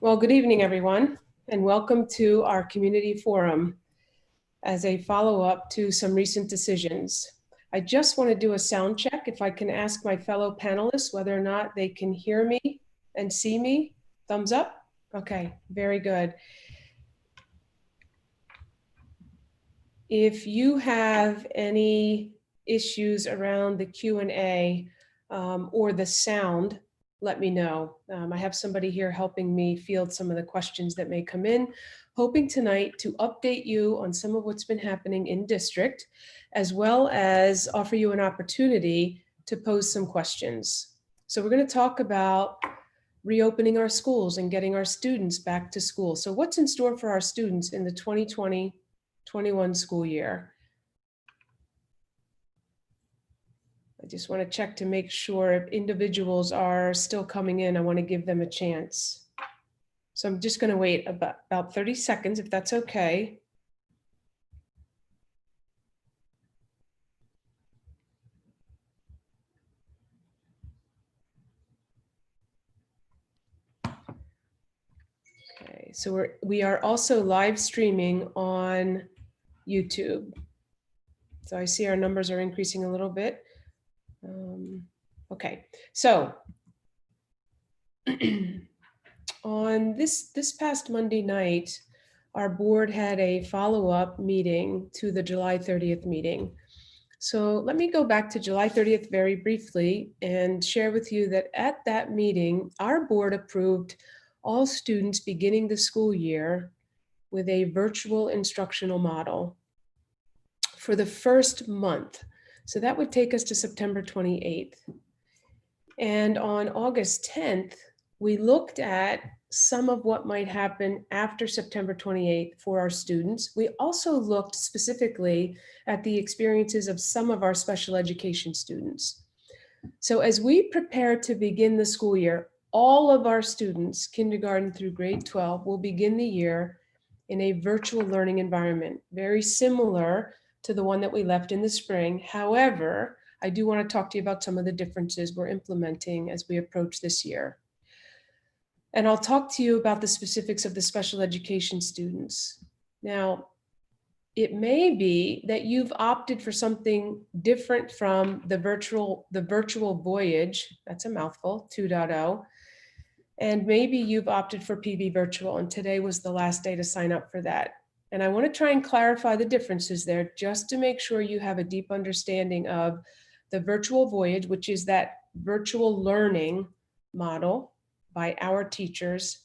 Well, good evening, everyone, and welcome to our community forum as a follow-up to some recent decisions. I just want to do a sound check. If I can ask my fellow panelists whether or not they can hear me and see me. Thumbs up? Okay, very good. If you have any issues around the Q&A or the sound, let me know. I have somebody here helping me field some of the questions that may come in, hoping tonight to update you on some of what's been happening in district, as well as offer you an opportunity to pose some questions. So we're going to talk about reopening our schools and getting our students back to school. So what's in store for our students in the 2020-21 school year? I just want to check to make sure if individuals are still coming in, I want to give them a chance. So I'm just going to wait about 30 seconds, if that's okay. Okay, so we are also live streaming on YouTube. So I see our numbers are increasing a little bit. Okay, so on this past Monday night, our board had a follow-up meeting to the July 30th meeting. So let me go back to July 30th very briefly and share with you that at that meeting, our board approved all students beginning the school year with a virtual instructional model for the first month. So that would take us to September 28th. And on August 10th, we looked at some of what might happen after September 28th for our students. We also looked specifically at the experiences of some of our special education students. So as we prepare to begin the school year, all of our students, kindergarten through grade 12, will begin the year in a virtual learning environment, very similar to the one that we left in the spring. However, I do want to talk to you about some of the differences we're implementing as we approach this year. And I'll talk to you about the specifics of the special education students. Now, it may be that you've opted for something different from the virtual voyage, that's a mouthful, 2.0, and maybe you've opted for PV virtual, and today was the last day to sign up for that. And I want to try and clarify the differences there just to make sure you have a deep understanding of the virtual voyage, which is that virtual learning model by our teachers,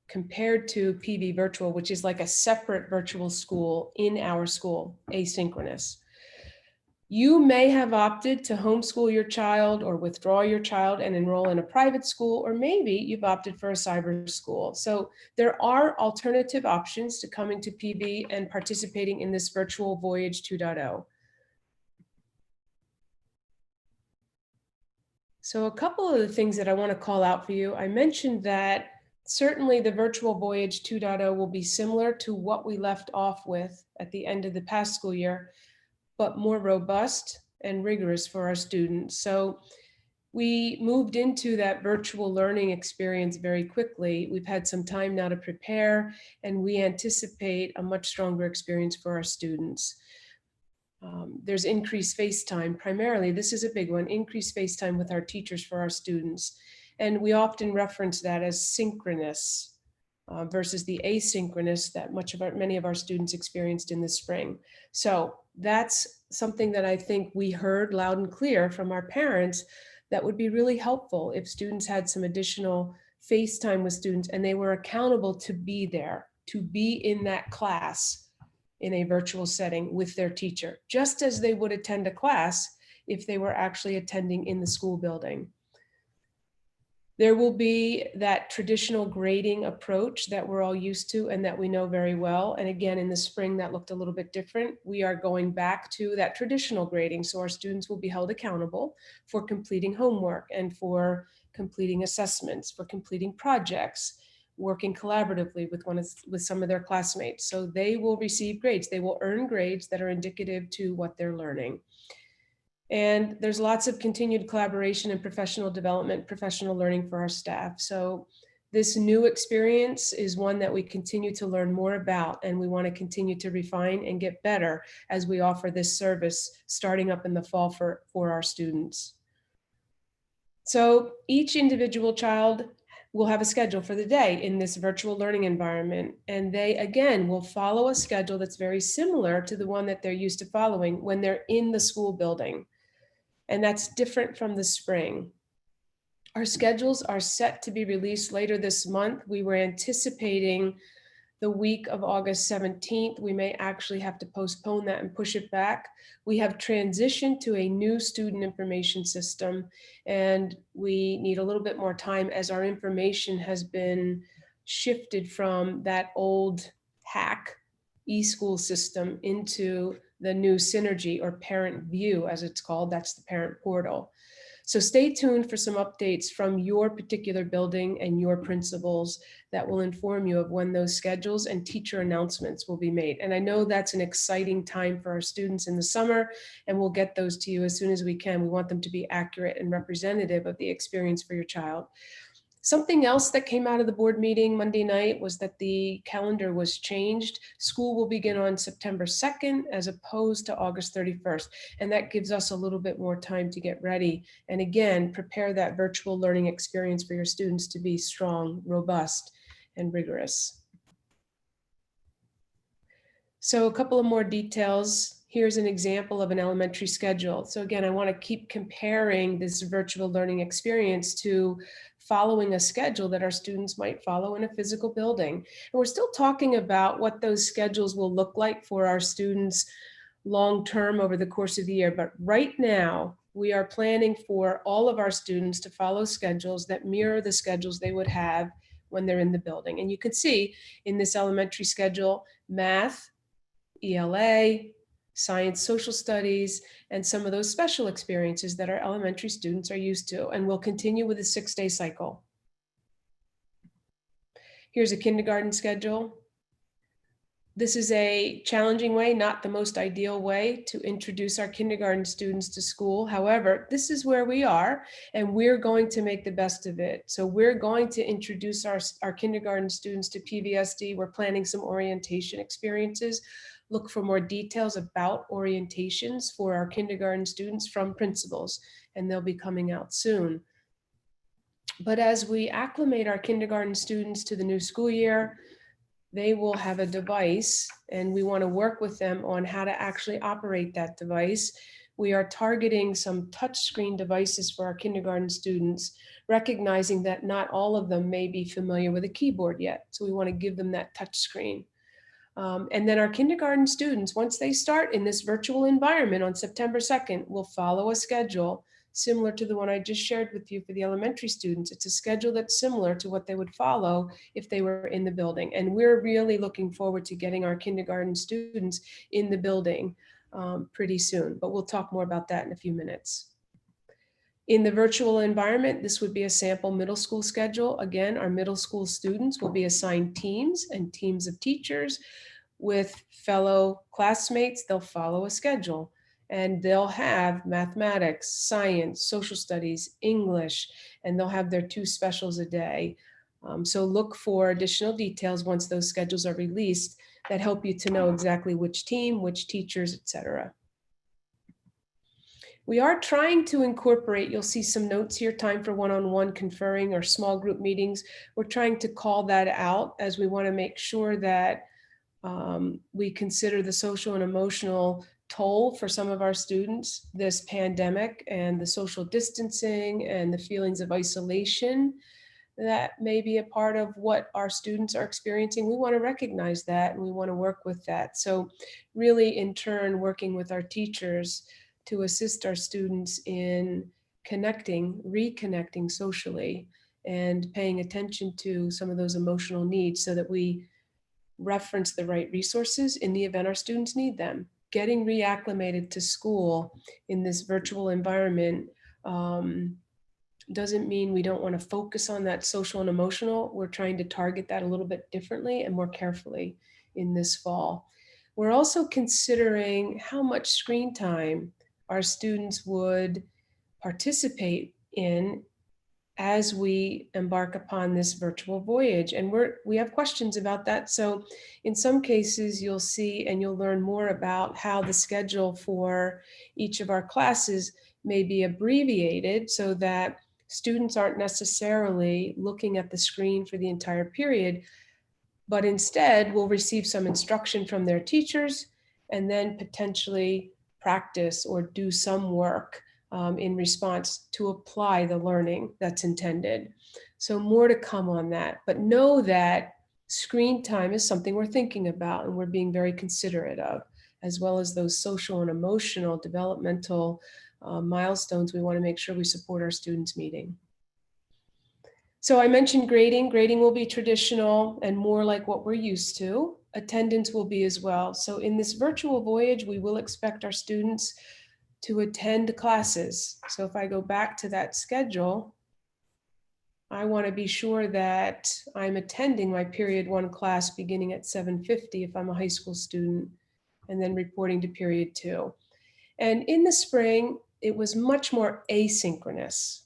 compared to PV virtual, which is like a separate virtual school in our school, asynchronous. You may have opted to homeschool your child or withdraw your child and enroll in a private school, or maybe you've opted for a cyber school. So there are alternative options to coming to PV and participating in this virtual voyage 2.0. So a couple of the things that I want to call out for you, I mentioned that certainly the virtual voyage 2.0 will be similar to what we left off with at the end of the past school year, but more robust and rigorous for our students. So we moved into that virtual learning experience very quickly. We've had some time now to prepare, and we anticipate a much stronger experience for our students. There's increased face time. Primarily, this is a big one, increased face time with our teachers for our students. And we often reference that as synchronous versus the asynchronous that many of our students experienced in the spring. So that's something that I think we heard loud and clear from our parents that would be really helpful if students had some additional face time with students and they were accountable to be there, to be in that class in a virtual setting with their teacher, just as they would attend a class if they were actually attending in the school building. There will be that traditional grading approach that we're all used to and that we know very well. And again, in the spring, that looked a little bit different. We are going back to that traditional grading. So our students will be held accountable for completing homework and for completing assessments, for completing projects, working collaboratively with some of their classmates. So they will receive grades. They will earn grades that are indicative to what they're learning. And there's lots of continued collaboration and professional development, professional learning for our staff. So This new experience is one that we continue to learn more about, and we want to continue to refine and get better as we offer this service starting up in the fall for our students. So each individual child will have a schedule for the day in this virtual learning environment. And they, again, will follow a schedule that's very similar to the one that they're used to following when they're in the school building. And that's different from the spring. Our schedules are set to be released later this month. We were anticipating the week of August 17th. We may actually have to postpone that and push it back. We have transitioned to a new student information system, and we need a little bit more time as our information has been shifted from that old hack e-school system into the new Synergy, or Parent View as it's called. That's the parent portal. So stay tuned for some updates from your particular building and your principals that will inform you of when those schedules and teacher announcements will be made. And I know that's an exciting time for our students in the summer, and we'll get those to you as soon as we can. We want them to be accurate and representative of the experience for your child. Something else that came out of the board meeting Monday night was that the calendar was changed. School will begin on September 2nd as opposed to August 31st. And that gives us a little bit more time to get ready. And again, prepare that virtual learning experience for your students to be strong, robust, and rigorous. So a couple of more details. Here's an example of an elementary schedule. So again, I want to keep comparing this virtual learning experience to following a schedule that our students might follow in a physical building. And we're still talking about what those schedules will look like for our students long-term over the course of the year. But right now, we are planning for all of our students to follow schedules that mirror the schedules they would have when they're in the building. And you can see in this elementary schedule, math, ELA, science, social studies, and some of those special experiences that our elementary students are used to. And we'll continue with a 6-day cycle. Here's a kindergarten schedule. This is a challenging way, not the most ideal way to introduce our kindergarten students to school. However, this is where we are, and we're going to make the best of it. So we're going to introduce our kindergarten students to PVSD. We're planning some orientation experiences. Look for more details about orientations for our kindergarten students from principals, and they'll be coming out soon. But as we acclimate our kindergarten students to the new school year, they will have a device, and we want to work with them on how to actually operate that device. We are targeting some touchscreen devices for our kindergarten students, recognizing that not all of them may be familiar with a keyboard yet. So we want to give them that touchscreen. And then our kindergarten students, once they start in this virtual environment on September 2nd, will follow a schedule similar to the one I just shared with you for the elementary students. It's a schedule that's similar to what they would follow if they were in the building. And we're really looking forward to getting our kindergarten students in the building pretty soon, but we'll talk more about that in a few minutes. In the virtual environment, this would be a sample middle school schedule. Again, our middle school students will be assigned teams and teams of teachers with fellow classmates. They'll follow a schedule, and they'll have mathematics, science, social studies, English, and they'll have their 2 specials a day. So look for additional details once those schedules are released that help you to know exactly which team, which teachers, etc. We are trying to incorporate, you'll see some notes here, time for one-on-one conferring or small group meetings. We're trying to call that out as we want to make sure that we consider the social and emotional toll for some of our students, this pandemic and the social distancing and the feelings of isolation that may be a part of what our students are experiencing. We want to recognize that, and we want to work with that. So really, in turn, working with our teachers to assist our students in reconnecting socially, and paying attention to some of those emotional needs so that we reference the right resources in the event our students need them. Getting reacclimated to school in this virtual environment doesn't mean we don't want to focus on that social and emotional. We're trying to target that a little bit differently and more carefully in this fall. We're also considering how much screen time our students would participate in as we embark upon this virtual voyage. And we have questions about that. So in some cases, you'll see and you'll learn more about how the schedule for each of our classes may be abbreviated so that students aren't necessarily looking at the screen for the entire period, but instead will receive some instruction from their teachers and then potentially practice or do some work in response to apply the learning that's intended. So more to come on that, but know that screen time is something we're thinking about and we're being very considerate of, as well as those social and emotional developmental milestones we want to make sure we support our students meeting. So I mentioned grading. Grading will be traditional and more like what we're used to. Attendance will be as well. So in this virtual voyage, we will expect our students to attend classes. So if I go back to that schedule, I want to be sure that I'm attending my period 1 class beginning at 7:50 if I'm a high school student, and then reporting to period 2. And in the spring, it was much more asynchronous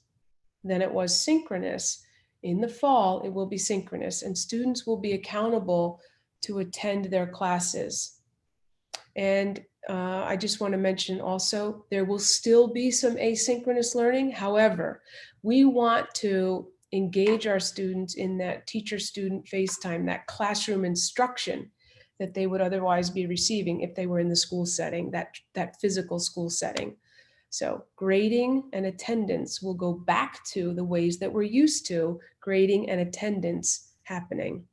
than it was synchronous. In the fall, it will be synchronous, and students will be accountable to attend their classes. And I just want to mention also, there will still be some asynchronous learning. However, we want to engage our students in that teacher-student FaceTime, that classroom instruction that they would otherwise be receiving if they were in the school setting, that physical school setting. So grading and attendance will go back to the ways that we're used to grading and attendance happening.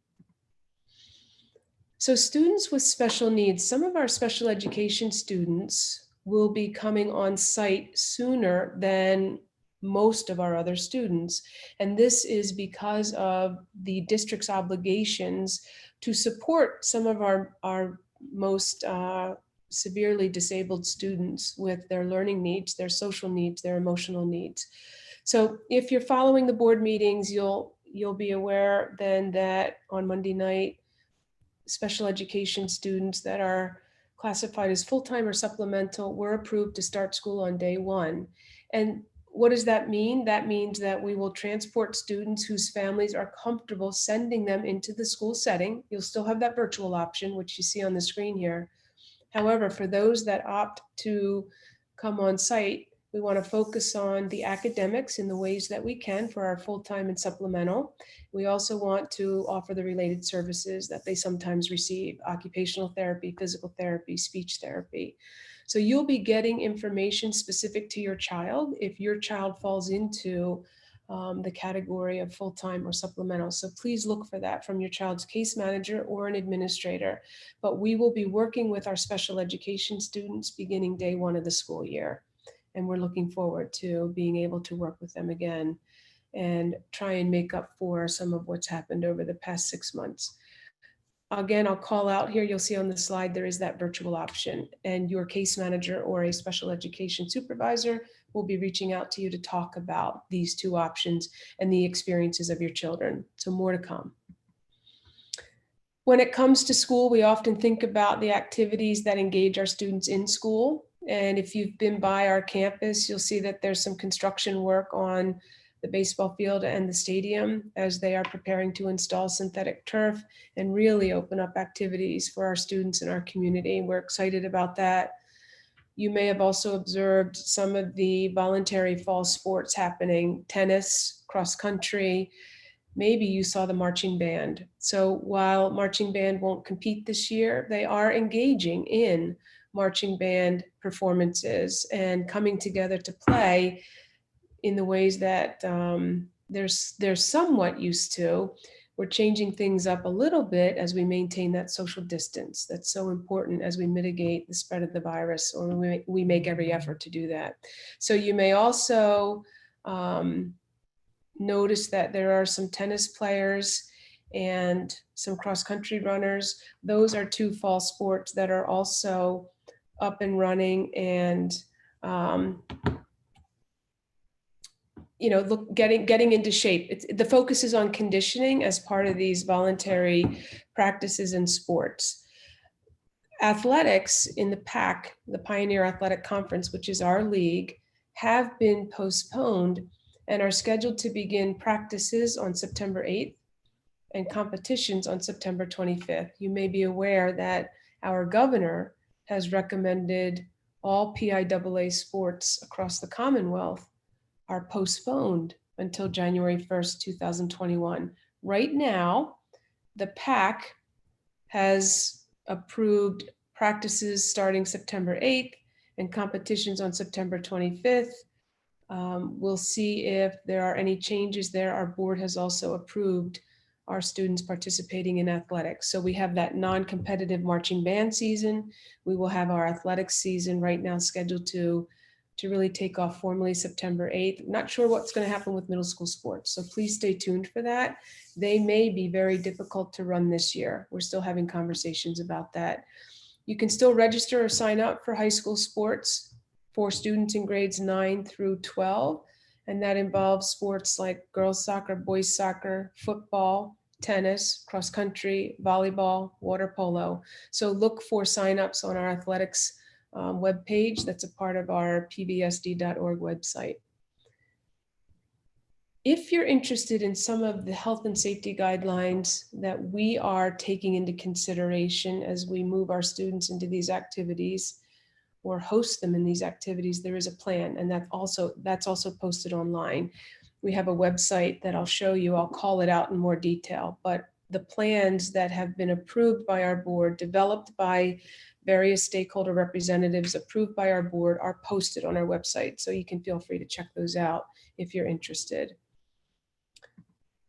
So students with special needs, some of our special education students will be coming on site sooner than most of our other students. And this is because of the district's obligations to support some of our most severely disabled students with their learning needs, their social needs, their emotional needs. So if you're following the board meetings, you'll be aware then that on Monday night, special education students that are classified as full-time or supplemental were approved to start school on day 1. And what does that mean? That means that we will transport students whose families are comfortable sending them into the school setting. You'll still have that virtual option, which you see on the screen here. However, for those that opt to come on site, we want to focus on the academics in the ways that we can for our full-time and supplemental. We also want to offer the related services that they sometimes receive: occupational therapy, physical therapy, speech therapy. So you'll be getting information specific to your child if your child falls into the category of full-time or supplemental. So please look for that from your child's case manager or an administrator. But we will be working with our special education students beginning day 1 of the school year. And we're looking forward to being able to work with them again and try and make up for some of what's happened over the past 6 months. Again, I'll call out here, you'll see on the slide, there is that virtual option, and your case manager or a special education supervisor will be reaching out to you to talk about these 2 options and the experiences of your children. So more to come. When it comes to school, we often think about the activities that engage our students in school. And if you've been by our campus, you'll see that there's some construction work on the baseball field and the stadium as they are preparing to install synthetic turf and really open up activities for our students in our community. We're excited about that. You may have also observed some of the voluntary fall sports happening: tennis, cross country. Maybe you saw the marching band. So while marching band won't compete this year, they are engaging in marching band performances and coming together to play in the ways that they're somewhat used to. We're changing things up a little bit as we maintain that social distance that's so important as we mitigate the spread of the virus, or we make every effort to do that. So you may also notice that there are some tennis players and some cross-country runners. Those are 2 fall sports that are also up and running and getting into shape. The focus is on conditioning as part of these voluntary practices and sports. Athletics in the PAC, the Pioneer Athletic Conference, which is our league, have been postponed and are scheduled to begin practices on September 8th and competitions on September 25th. You may be aware that our governor has recommended all PIAA sports across the Commonwealth are postponed until January 1st, 2021. Right now, the PAC has approved practices starting September 8th and competitions on September 25th. We'll see if there are any changes there. Our board has also approved our students participating in athletics. So we have that non-competitive marching band season. We will have our athletics season right now scheduled to really take off formally September 8th. Not sure what's going to happen with middle school sports, so please stay tuned for that. They may be very difficult to run this year. We're still having conversations about that. You can still register or sign up for high school sports for students in grades 9 through 12, and that involves sports like girls soccer, boys soccer, football, tennis, cross country, volleyball, water polo. So look for signups on our athletics webpage. That's a part of our pvsd.org website. If you're interested in some of the health and safety guidelines that we are taking into consideration as we move our students into these activities or host them in these activities, there is a plan, and that's also posted online. We have a website that I'll show you. I'll call it out in more detail, but the plans that have been approved by our board, developed by various stakeholder representatives, approved by our board, are posted on our website. So you can feel free to check those out if you're interested.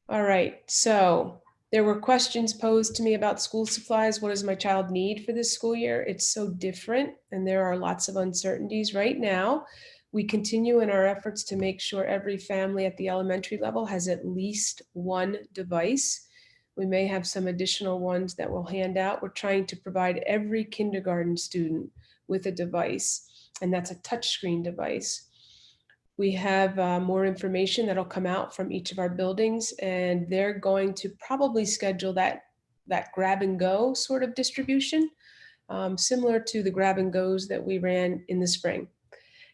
All right, so there were questions posed to me about school supplies. What does my child need for this school year? It's so different, and there are lots of uncertainties right now. We continue in our efforts to make sure every family at the elementary level has at least one device. We may have some additional ones that we'll hand out. We're trying to provide every kindergarten student with a device, and that's a touchscreen device. We have more information that'll come out from each of our buildings, and they're going to probably schedule that grab and go sort of distribution, similar to the grab and goes that we ran in the spring.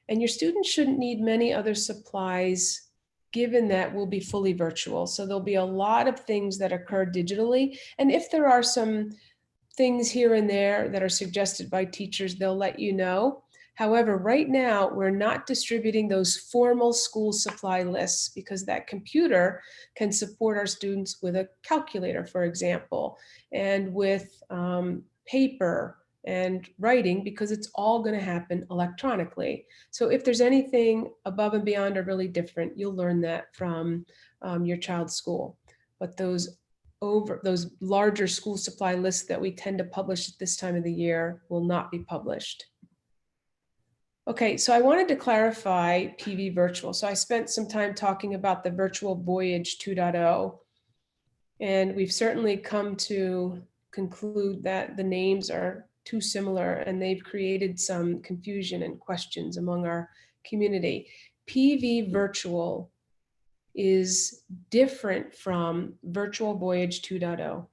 And your students shouldn't need many other supplies, given that we'll be fully virtual. So there'll be a lot of things that occur digitally. And if there are some things here and there that are suggested by teachers, they'll let you know. However, right now, we're not distributing those formal school supply lists because that computer can support our students with a calculator, for example, and with paper and writing, because it's all going to happen electronically. So if there's anything above and beyond or really different, you'll learn that from your child's school. But those larger school supply lists that we tend to publish at this time of the year will not be published. Okay, so I wanted to clarify PV Virtual. So I spent some time talking about the Virtual Voyage 2.0, and we've certainly come to conclude that the names are too similar, and they've created some confusion and questions among our community. PV Virtual is different from Virtual Voyage 2.0.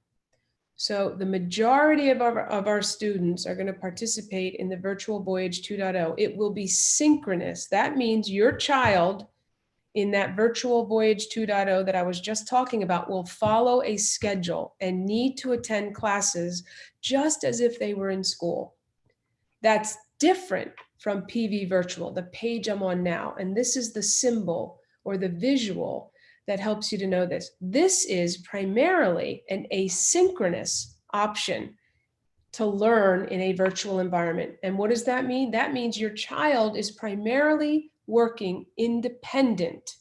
So the majority of our students are going to participate in the Virtual Voyage 2.0. It will be synchronous. That means your child in that Virtual Voyage 2.0 that I was just talking about will follow a schedule and need to attend classes just as if they were in school. That's different from PV Virtual, the page I'm on now. And this is the symbol or the visual that helps you to know this. This is primarily an asynchronous option to learn in a virtual environment. And what does that mean? That means your child is primarily working independent,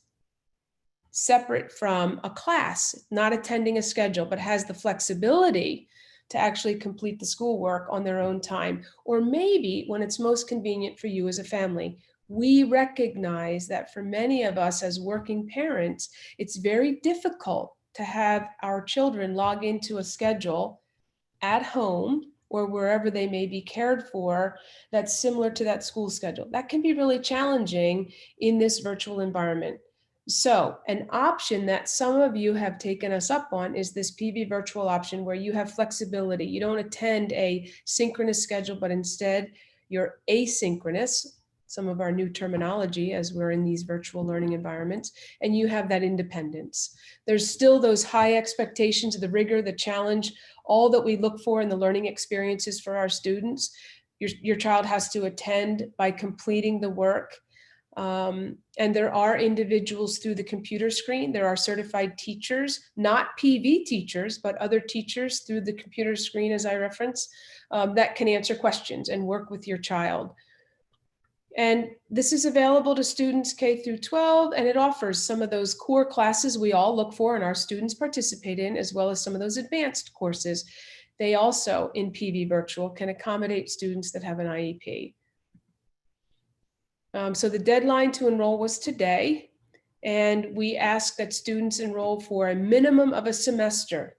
separate from a class, not attending a schedule, but has the flexibility to actually complete the schoolwork on their own time, or maybe when it's most convenient for you as a family. We recognize that for many of us as working parents, it's very difficult to have our children log into a schedule at home or wherever they may be cared for that's similar to that school schedule. That can be really challenging in this virtual environment. So an option that some of you have taken us up on is this PV Virtual option, where you have flexibility. You don't attend a synchronous schedule, but instead you're asynchronous. some of our new terminology as we're in these virtual learning environments, and you have that independence. There's still those high expectations, the rigor, the challenge, all that we look for in the learning experiences for our students. Your child has to attend by completing the work. And there are individuals through the computer screen. There are certified teachers, not PV teachers, but other teachers through the computer screen, as I reference, that can answer questions and work with your child. And this is available to students K through 12, and it offers some of those core classes we all look for and our students participate in, as well as some of those advanced courses. They also, in PV Virtual, can accommodate students that have an IEP. So the deadline to enroll was today, and we ask that students enroll for a minimum of a semester,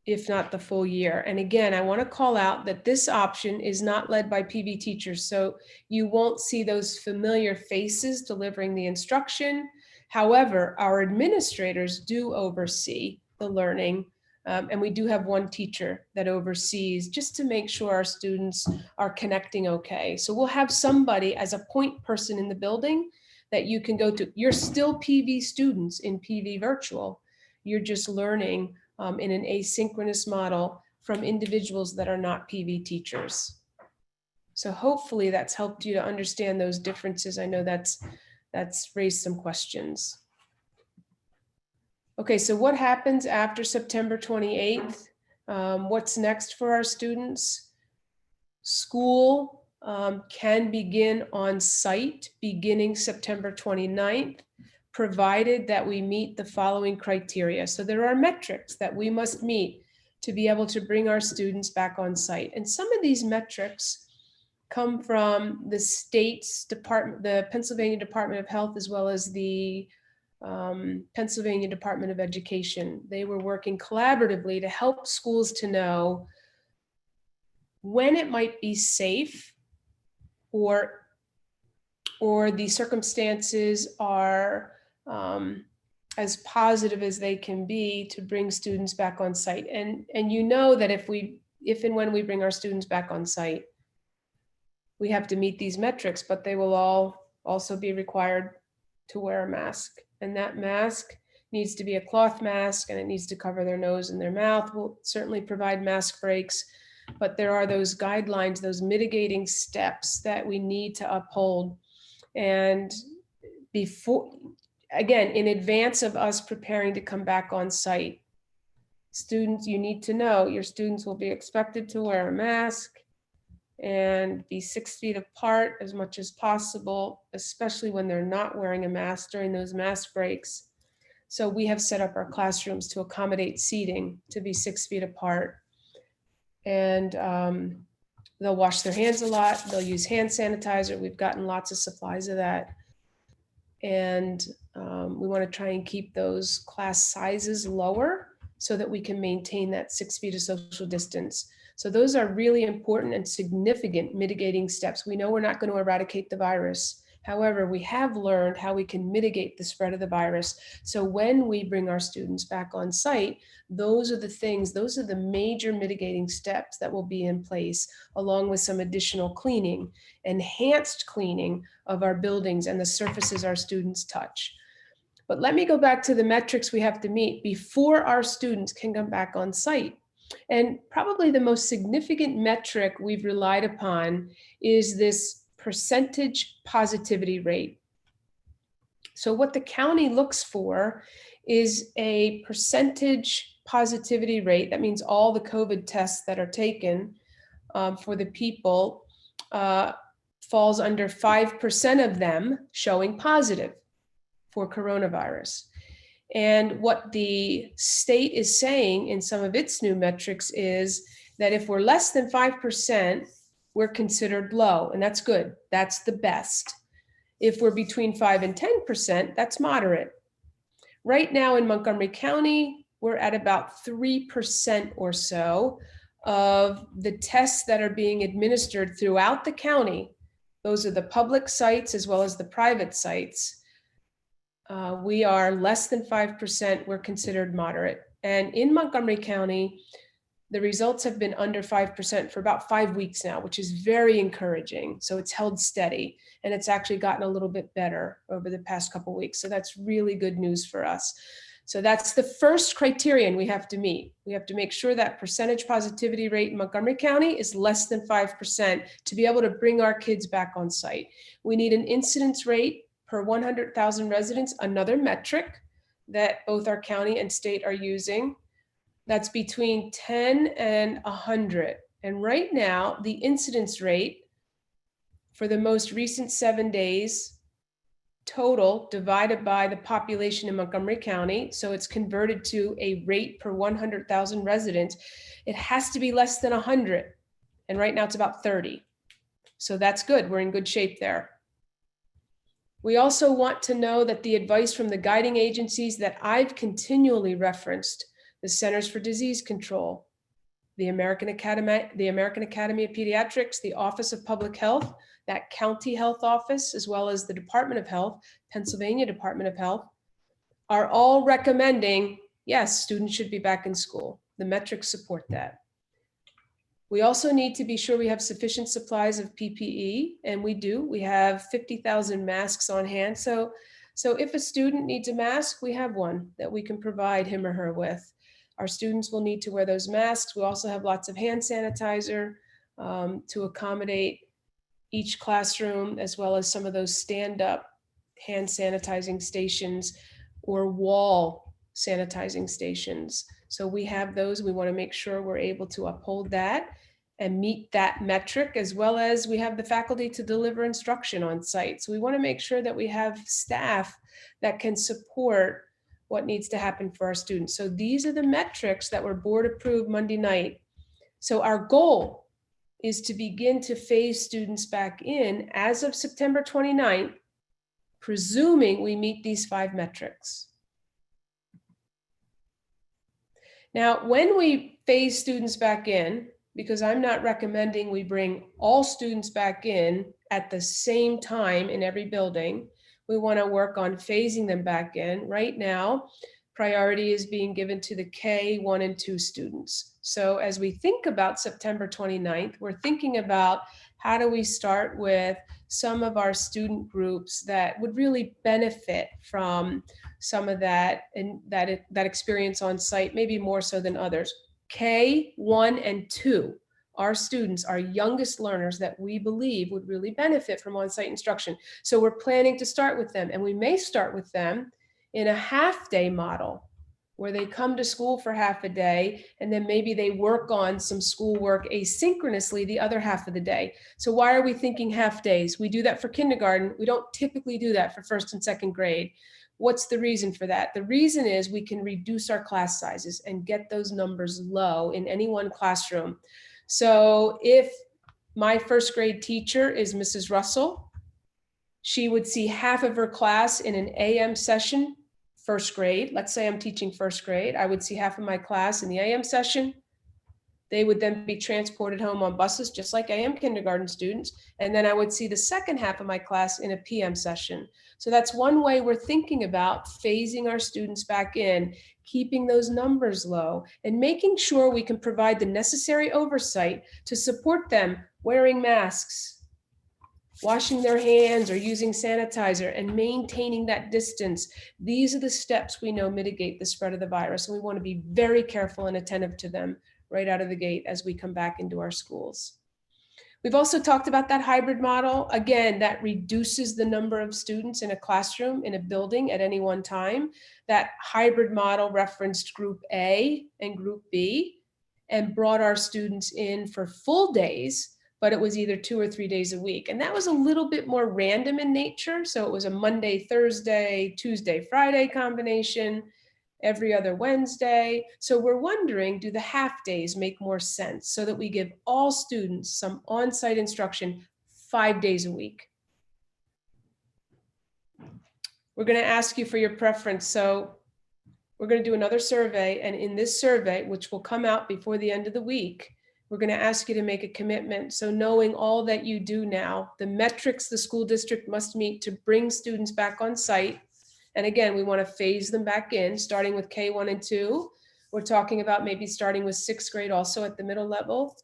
if not the full year. And again, I want to call out that this option is not led by PV teachers, so you won't see those familiar faces delivering the instruction. However, our administrators do oversee the learning, and we do have one teacher that oversees just to make sure our students are connecting okay. So we'll have somebody as a point person in the building that you can go to. You're still PV students in PV Virtual. You're just learning in an asynchronous model from individuals that are not PV teachers. So hopefully that's helped you to understand those differences. I know that's raised some questions. Okay, so what happens after September 28th? What's next for our students? School can begin on site beginning September 29th. Provided that we meet the following criteria. So there are metrics that we must meet to be able to bring our students back on site. And some of these metrics come from the state's department, the Pennsylvania Department of Health, as well as the Pennsylvania Department of Education. They were working collaboratively to help schools to know when it might be safe or the circumstances are as positive as they can be to bring students back on site. And you know that if and when we bring our students back on site, we have to meet these metrics, but they will all also be required to wear a mask. And that mask needs to be a cloth mask, and it needs to cover their nose and their mouth. We'll certainly provide mask breaks, but there are those guidelines, those mitigating steps that we need to uphold. And before, again, in advance of us preparing to come back on site, students, you need to know your students will be expected to wear a mask and be 6 feet apart as much as possible, especially when they're not wearing a mask during those mask breaks. So we have set up our classrooms to accommodate seating to be 6 feet apart. And they'll wash their hands a lot. They'll use hand sanitizer. We've gotten lots of supplies of that. And we want to try and keep those class sizes lower so that we can maintain that 6 feet of social distance. So those are really important and significant mitigating steps. We know we're not going to eradicate the virus. However, we have learned how we can mitigate the spread of the virus. So when we bring our students back on site, those are the things, those are the major mitigating steps that will be in place, along with some additional cleaning, enhanced cleaning of our buildings and the surfaces our students touch. But let me go back to the metrics we have to meet before our students can come back on site. And probably the most significant metric we've relied upon is this percentage positivity rate. So what the county looks for is a percentage positivity rate. That means all the COVID tests that are taken for the people falls under 5% of them showing positive for coronavirus. And what the state is saying in some of its new metrics is that if we're less than 5%, we're considered low, and that's good. That's the best. If we're between 5 and 10%, that's moderate. Right now in Montgomery County, we're at about 3% or so of the tests that are being administered throughout the county. Those are the public sites as well as the private sites. We are less than 5%, we're considered moderate. And in Montgomery County, The results have been under 5% for about 5 weeks now, which is very encouraging. So it's held steady, and it's actually gotten a little bit better over the past couple of weeks. So that's really good news for us. So that's the first criterion we have to meet. We have to make sure that percentage positivity rate in Montgomery County is less than 5% to be able to bring our kids back on site. We need an incidence rate per 100,000 residents, another metric that both our county and state are using. That's between 10 and 100. And right now, the incidence rate for the most recent 7 days total divided by the population in Montgomery County, so it's converted to a rate per 100,000 residents, it has to be less than 100. And right now it's about 30. So that's good. We're in good shape there. We also want to know that the advice from the guiding agencies that I've continually referenced, the Centers for Disease Control, the American Academy of Pediatrics, the Office of Public Health, that county health office, as well as the Department of Health, Pennsylvania Department of Health, are all recommending, yes, students should be back in school. The metrics support that. We also need to be sure we have sufficient supplies of PPE, and we do. We have 50,000 masks on hand. So if a student needs a mask, we have one that we can provide him or her with. Our students will need to wear those masks. We also have lots of hand sanitizer to accommodate each classroom, as well as some of those stand-up hand sanitizing stations or wall sanitizing stations. So we have those. We want to make sure we're able to uphold that and meet that metric, as well as we have the faculty to deliver instruction on site. So we want to make sure that we have staff that can support what needs to happen for our students. So these are the metrics that were board approved Monday night. So our goal is to begin to phase students back in as of September 29th, presuming we meet these 5 metrics. Now, when we phase students back in, because I'm not recommending we bring all students back in at the same time in every building, we want to work on phasing them back in. Right now, priority is being given to the K1 and 2 students. So as we think about September 29th, we're thinking about how do we start with some of our student groups that would really benefit from some of that and that experience on site, maybe more so than others. K1 and 2, our students, our youngest learners that we believe would really benefit from on-site instruction. So we're planning to start with them, and we may start with them in a half-day model where they come to school for half a day and then maybe they work on some schoolwork asynchronously the other half of the day. So why are we thinking half days? We do that for kindergarten. We don't typically do that for 1st and 2nd grade. What's the reason for that? The reason is we can reduce our class sizes and get those numbers low in any one classroom. So if my 1st grade teacher is Mrs. Russell, she would see half of her class in an AM session, 1st grade. Let's say I'm teaching 1st grade. I would see half of my class in the AM session. They would then be transported home on buses, just like AM kindergarten students. And then I would see the second half of my class in a PM session. So that's one way we're thinking about phasing our students back in, keeping those numbers low, and making sure we can provide the necessary oversight to support them wearing masks, washing their hands or using sanitizer, and maintaining that distance. These are the steps we know mitigate the spread of the virus, and we want to be very careful and attentive to them right out of the gate as we come back into our schools. We've also talked about that hybrid model. Again, that reduces the number of students in a classroom, in a building at any one time. That hybrid model referenced Group A and Group B and brought our students in for full days, but it was either 2 or 3 days a week. And that was a little bit more random in nature. So it was a Monday, Thursday, Tuesday, Friday combination, every other Wednesday. So we're wondering, do the half days make more sense so that we give all students some on-site instruction 5 days a week? We're going to ask you for your preference. So we're going to do another survey. And in this survey, which will come out before the end of the week, we're going to ask you to make a commitment. So knowing all that you do now, the metrics the school district must meet to bring students back on site. And again, we want to phase them back in, starting with K1 and 2. We're talking about maybe starting with 6th grade also at the middle level,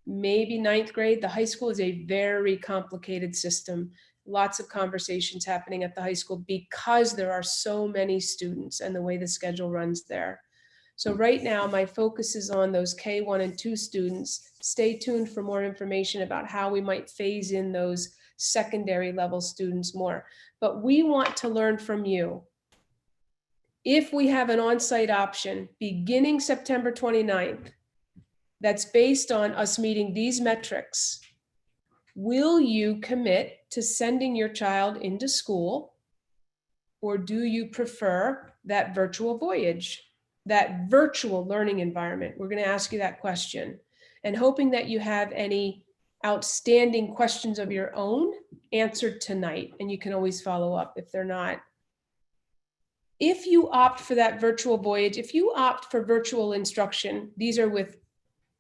maybe 9th grade. The high school is a very complicated system. Lots of conversations happening at the high school because there are so many students and the way the schedule runs there. So right now, my focus is on those K1 and 2 students. Stay tuned for more information about how we might phase in those secondary level students more. But we want to learn from you. If we have an on-site option beginning September 29th, that's based on us meeting these metrics, will you commit to sending your child into school, or do you prefer that virtual voyage, that virtual learning environment? We're going to ask you that question, and hoping that you have any outstanding questions of your own answered tonight, and you can always follow up if they're not. If you opt for that virtual voyage, if you opt for virtual instruction, these are with,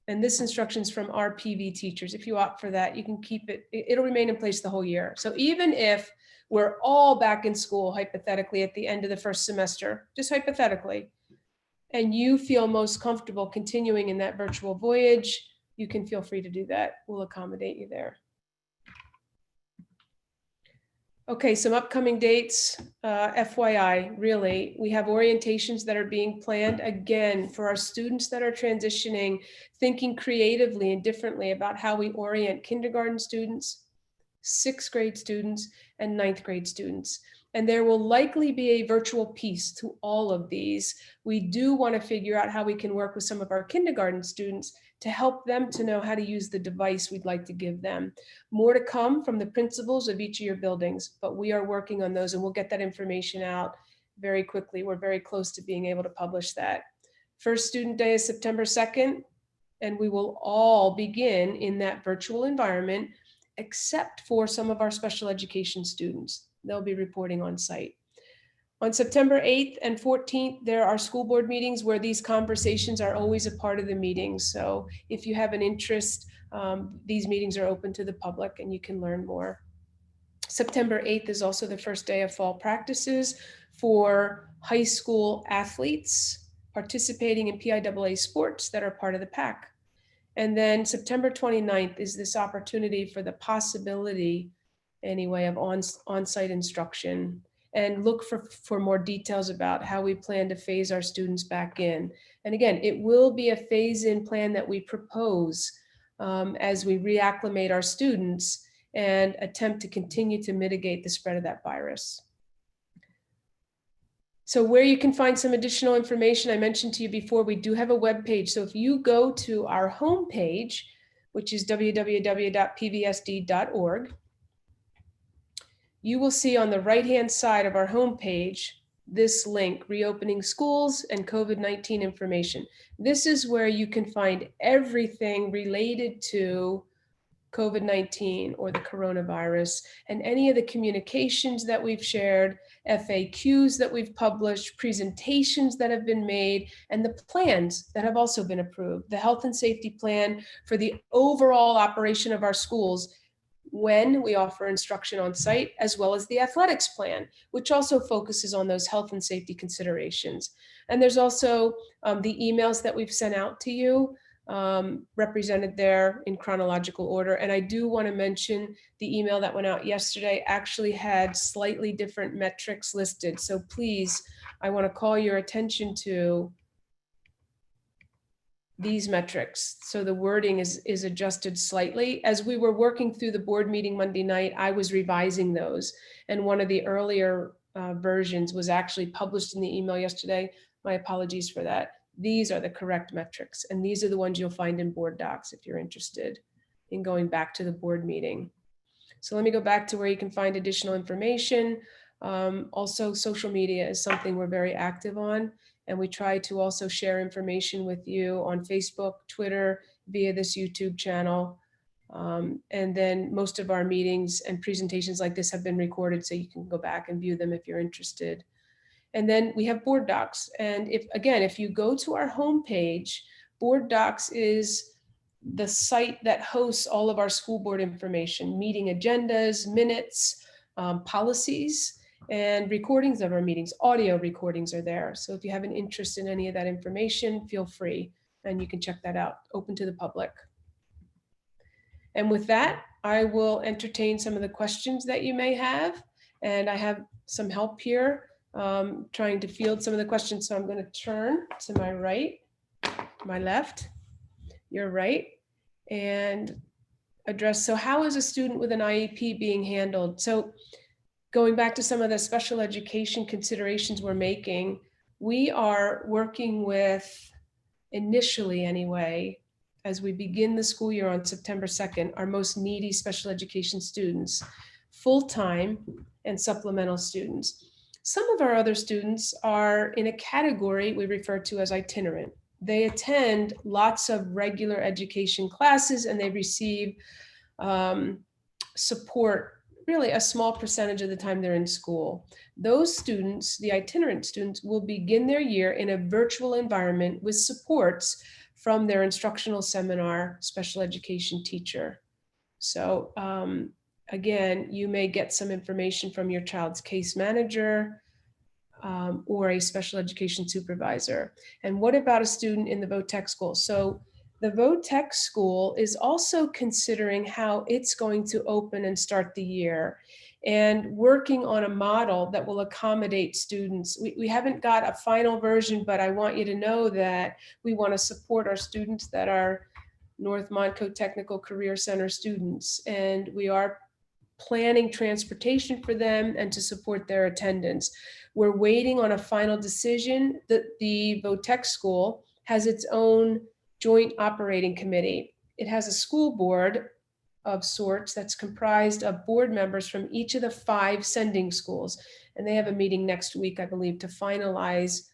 and this instruction's from our PV teachers. If you opt for that, you can keep it, it'll remain in place the whole year. So even if we're all back in school, hypothetically, at the end of the first semester, just hypothetically, and you feel most comfortable continuing in that virtual voyage, you can feel free to do that. We'll accommodate you there. Okay, some upcoming dates, FYI, really, we have orientations that are being planned, again, for our students that are transitioning, thinking creatively and differently about how we orient kindergarten students, 6th grade students, and 9th grade students. And there will likely be a virtual piece to all of these. We do want to figure out how we can work with some of our kindergarten students to help them to know how to use the device we'd like to give them. More to come from the principals of each of your buildings, but we are working on those, and we'll get that information out very quickly. We're very close to being able to publish that. First student day is September 2nd, and we will all begin in that virtual environment, except for some of our special education students. They'll be reporting on site. On September 8th and 14th, there are school board meetings where these conversations are always a part of the meeting. So if you have an interest, these meetings are open to the public and you can learn more. September 8th is also the first day of fall practices for high school athletes participating in PIAA sports that are part of the PAC. And then September 29th is this opportunity for the possibility, anyway, of on-site instruction. And look for more details about how we plan to phase our students back in. And again, it will be a phase-in plan that we propose as we reacclimate our students and attempt to continue to mitigate the spread of that virus. So where you can find some additional information, I mentioned to you before, we do have a web page. So if you go to our homepage, which is www.pvsd.org, you will see on the right-hand side of our homepage this link, Reopening Schools and COVID-19 Information. This is where you can find everything related to COVID-19 or the coronavirus, and any of the communications that we've shared, FAQs that we've published, presentations that have been made, and the plans that have also been approved. The health and safety plan for the overall operation of our schools when we offer instruction on site, as well as the athletics plan, which also focuses on those health and safety considerations. And there's also the emails that we've sent out to you, represented there in chronological order. And I do want to mention the email that went out yesterday actually had slightly different metrics listed. So please, I want to call your attention to these metrics. So the wording is adjusted slightly. As we were working through the board meeting Monday night, I was revising those. And one of the earlier versions was actually published in the email yesterday. My apologies for that. These are the correct metrics. And these are the ones you'll find in board docs if you're interested in going back to the board meeting. So let me go back to where you can find additional information. Also, social media is something we're very active on. And we try to also share information with you on Facebook, Twitter, via this YouTube channel. And then most of our meetings and presentations like this have been recorded, so you can go back and view them if you're interested. And then we have board docs. And if you go to our homepage, board docs is the site that hosts all of our school board information, meeting agendas, minutes, policies. and recordings of our meetings, audio recordings are there. So if you have an interest in any of that information, feel free, and you can check that out, open to the public. And with that, I will entertain some of the questions that you may have. And I have some help here trying to field some of the questions. So I'm going to turn to my right, my left, your right, and address. So how is a student with an IEP being handled? So going back to some of the special education considerations we're making, we are working with, initially anyway, as we begin the school year on September 2nd, our most needy special education students, full-time and supplemental students. Some of our other students are in a category we refer to as itinerant. They attend lots of regular education classes and they receive support really a small percentage of the time they're in school. Those students, the itinerant students, will begin their year in a virtual environment with supports from their instructional seminar special education teacher. So again, you may get some information from your child's case manager or a special education supervisor. And what about a student in the VOTEC school? So the VOTEC school is also considering how it's going to open and start the year and working on a model that will accommodate students. We haven't got a final version, but I want you to know that we want to support our students that are North Monco Technical Career Center students, and we are planning transportation for them and to support their attendance. We're waiting on a final decision. That the VOTEC school has its own joint operating committee. It has a school board of sorts that's comprised of board members from each of the 5 sending schools. And they have a meeting next week, I believe, to finalize,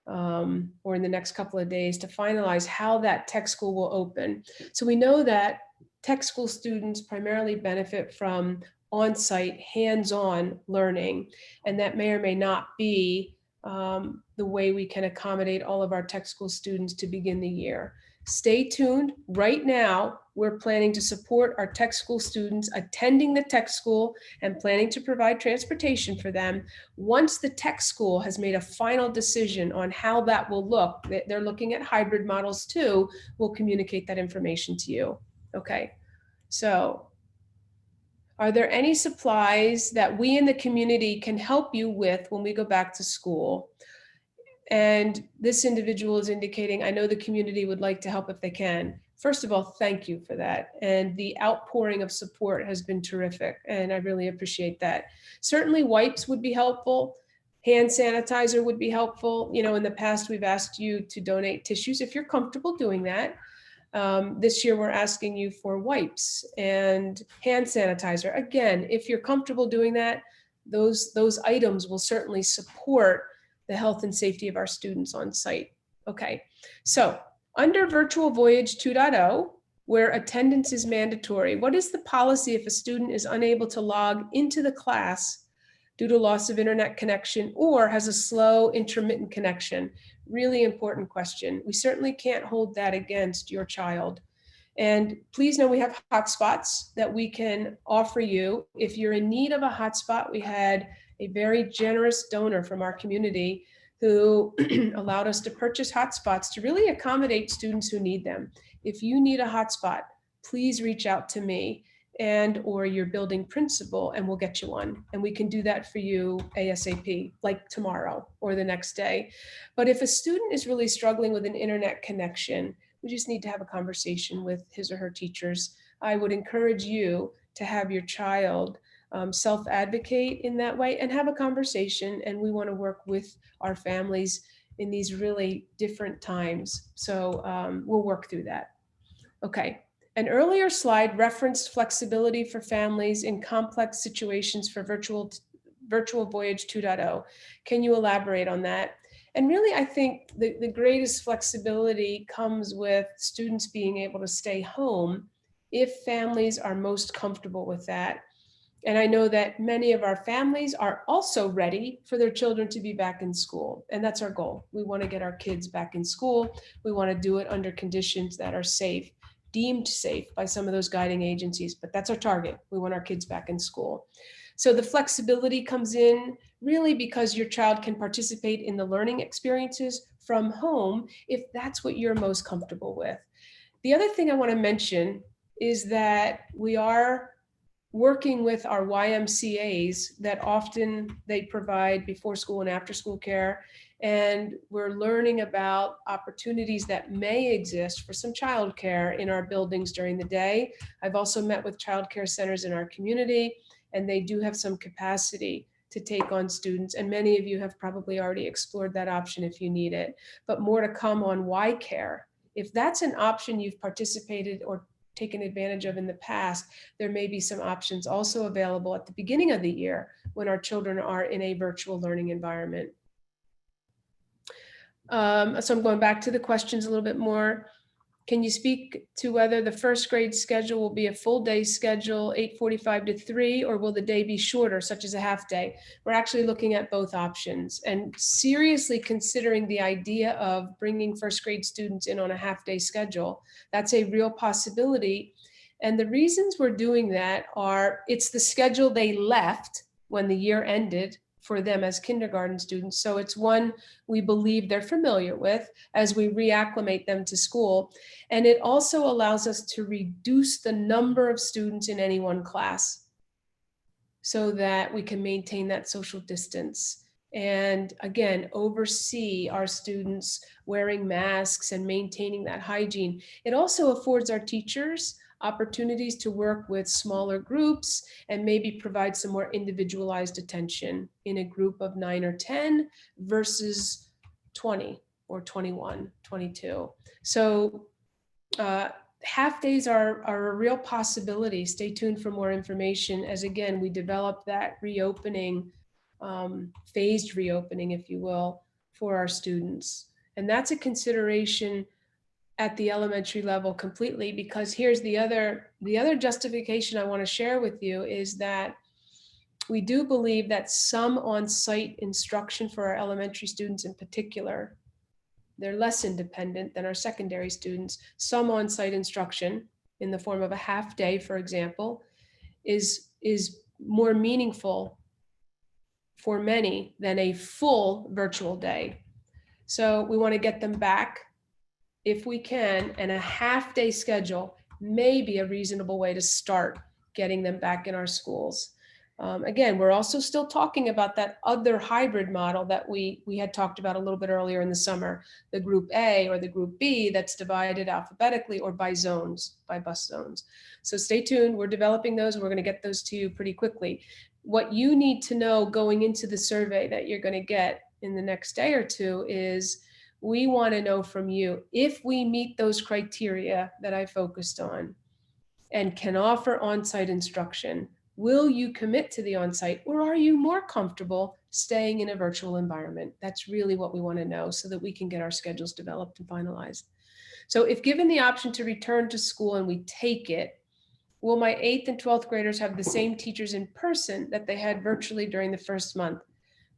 or in the next couple of days, to finalize how that tech school will open. So we know that tech school students primarily benefit from on-site, hands-on learning, and that may or may not be the way we can accommodate all of our tech school students to begin the year. Stay tuned. Right now, we're planning to support our tech school students attending the tech school and planning to provide transportation for them. Once the tech school has made a final decision on how that will look, they're looking at hybrid models too, we'll communicate that information to you. Okay, so are there any supplies that we in the community can help you with when we go back to school? And this individual is indicating, I know the community would like to help if they can. First of all, thank you for that. And the outpouring of support has been terrific, and I really appreciate that. Certainly wipes would be helpful. Hand sanitizer would be helpful. You know, in the past, we've asked you to donate tissues if you're comfortable doing that. This year, we're asking you for wipes and hand sanitizer. Again, if you're comfortable doing that, those items will certainly support the health and safety of our students on site. Okay, so under Virtual Voyage 2.0, where attendance is mandatory, what is the policy if a student is unable to log into the class due to loss of internet connection or has a slow intermittent connection? Really important question. We certainly can't hold that against your child. And please know we have hotspots that we can offer you. If you're in need of a hotspot, we had a very generous donor from our community who allowed us to purchase hotspots to really accommodate students who need them. If you need a hotspot, please reach out to me and or your building principal and we'll get you one. And we can do that for you ASAP, like tomorrow or the next day. But if a student is really struggling with an internet connection, we just need to have a conversation with his or her teachers. I would encourage you to have your child self-advocate in that way and have a conversation. And we want to work with our families in these really different times. So we'll work through that. Okay. An earlier slide referenced flexibility for families in complex situations for Virtual Voyage 2.0. Can you elaborate on that? And really, I think the greatest flexibility comes with students being able to stay home if families are most comfortable with that. And I know that many of our families are also ready for their children to be back in school. And that's our goal. We want to get our kids back in school. We want to do it under conditions that are safe, deemed safe by some of those guiding agencies, but that's our target. We want our kids back in school. So the flexibility comes in really because your child can participate in the learning experiences from home if that's what you're most comfortable with. The other thing I want to mention is that we are working with our YMCAs that often they provide before school and after school care. And we're learning about opportunities that may exist for some childcare in our buildings during the day. I've also met with childcare centers in our community, and they do have some capacity to take on students. And many of you have probably already explored that option if you need it, but more to come on Y Care. If that's an option you've participated or taken advantage of in the past, there may be some options also available at the beginning of the year when our children are in a virtual learning environment. So I'm going back to the questions a little bit more. Can you speak to whether the first grade schedule will be a full day schedule, 8:45 to 3, or will the day be shorter, such as a half day? We're actually looking at both options and seriously considering the idea of bringing first grade students in on a half day schedule. That's a real possibility. And the reasons we're doing that are it's the schedule they left when the year ended for them as kindergarten students. So it's one we believe they're familiar with as we reacclimate them to school. And it also allows us to reduce the number of students in any one class so that we can maintain that social distance. And again, oversee our students wearing masks and maintaining that hygiene. It also affords our teachers opportunities to work with smaller groups and maybe provide some more individualized attention in a group of 9 or 10 versus 20 or 21, 22. So half days are a real possibility. Stay tuned for more information as, again, we develop that reopening, phased reopening, if you will, for our students. And that's a consideration at the elementary level completely, because here's the other justification I want to share with you is that we do believe that some on-site instruction for our elementary students in particular, they're less independent than our secondary students. Some on-site instruction in the form of a half day, for example, is more meaningful for many than a full virtual day. So we want to get them back if we can, and a half day schedule may be a reasonable way to start getting them back in our schools. Again, we're also still talking about that other hybrid model that we had talked about a little bit earlier in the summer, the group A or the group B that's divided alphabetically or by zones, by bus zones. So stay tuned, we're developing those and we're gonna get those to you pretty quickly. What you need to know going into the survey that you're gonna get in the next day or two is we want to know from you if we meet those criteria that I focused on and can offer on-site instruction. Will you commit to the on-site, or are you more comfortable staying in a virtual environment? That's really what we want to know so that we can get our schedules developed and finalized. So if given the option to return to school and we take it, will my 8th and 12th graders have the same teachers in person that they had virtually during the first month?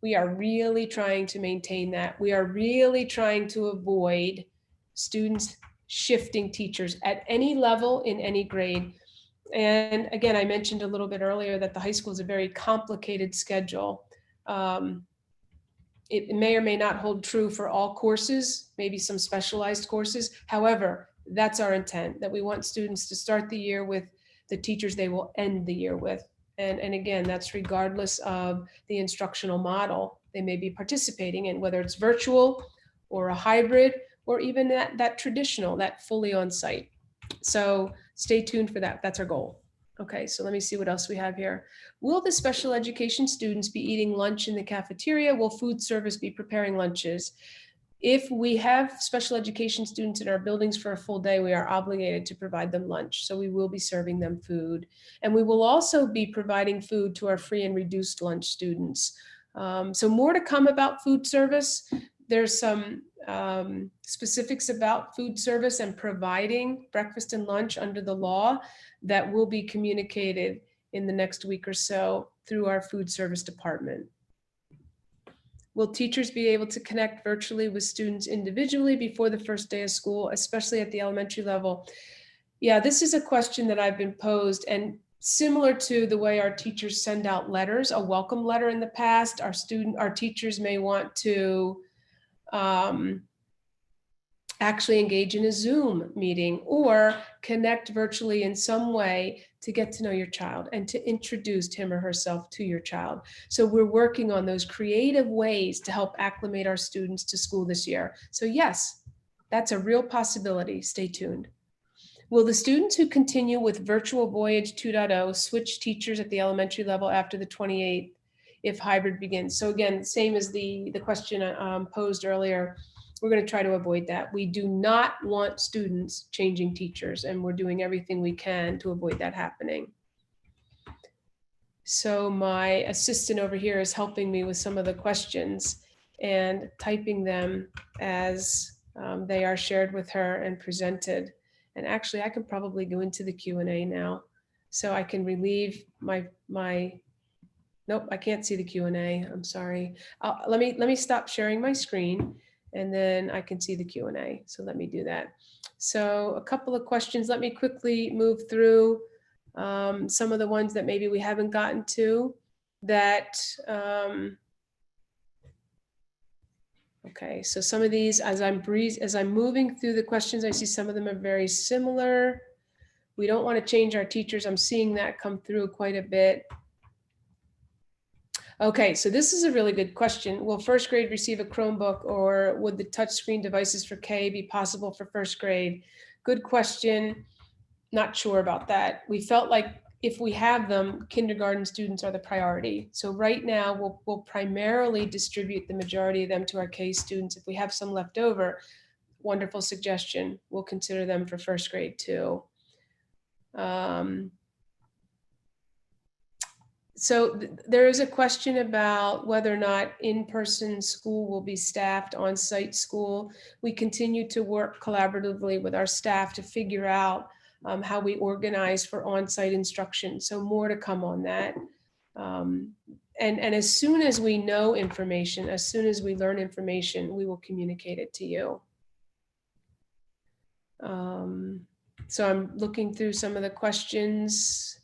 We are really trying to maintain that. We are really trying to avoid students shifting teachers at any level in any grade. And again, I mentioned a little bit earlier that the high school is a very complicated schedule. It may or may not hold true for all courses, maybe some specialized courses. However, that's our intent, that we want students to start the year with the teachers they will end the year with. And again, that's regardless of the instructional model they may be participating in, whether it's virtual or a hybrid, or even that traditional, that fully on-site. So stay tuned for that. That's our goal. Okay, so let me see what else we have here. Will the special education students be eating lunch in the cafeteria? Will food service be preparing lunches? If we have special education students in our buildings for a full day, we are obligated to provide them lunch. So we will be serving them food. And we will also be providing food to our free and reduced lunch students. So more to come about food service. There's some specifics about food service and providing breakfast and lunch under the law that will be communicated in the next week or so through our food service department. Will teachers be able to connect virtually with students individually before the first day of school, especially at the elementary level? Yeah, this is a question that I've been posed, and similar to the way our teachers send out letters, a welcome letter in the past, our teachers may want to actually engage in a Zoom meeting or connect virtually in some way to get to know your child and to introduce him or herself to your child. So we're working on those creative ways to help acclimate our students to school this year. So yes, that's a real possibility. Stay tuned. Will the students who continue with Virtual Voyage 2.0 switch teachers at the elementary level after the 28th if hybrid begins? So again, same as the question posed earlier. We're going to try to avoid that. We do not want students changing teachers, and we're doing everything we can to avoid that happening. So my assistant over here is helping me with some of the questions and typing them as they are shared with her and presented. And actually, I can probably go into the Q&A now, so I can relieve my. Nope, I can't see the Q&A. I'm sorry. Let me stop sharing my screen, and then I can see the Q&A. So let me do that. So a couple of questions. Let me quickly move through some of the ones that maybe we haven't gotten to. Okay, so some of these, as I'm moving through the questions, I see some of them are very similar. We don't want to change our teachers. I'm seeing that come through quite a bit. Okay, so this is a really good question. Will first grade receive a Chromebook, or would the touchscreen devices for K be possible for first grade? Good question. Not sure about that. We felt like if we have them, kindergarten students are the priority. So right now we'll primarily distribute the majority of them to our K students. If we have some left over, wonderful suggestion. We'll consider them for first grade too. So there is a question about whether or not in-person school will be staffed on-site school. We continue to work collaboratively with our staff to figure out how we organize for on-site instruction. So more to come on that. And as soon as we know information, as soon as we learn information, we will communicate it to you. So I'm looking through some of the questions.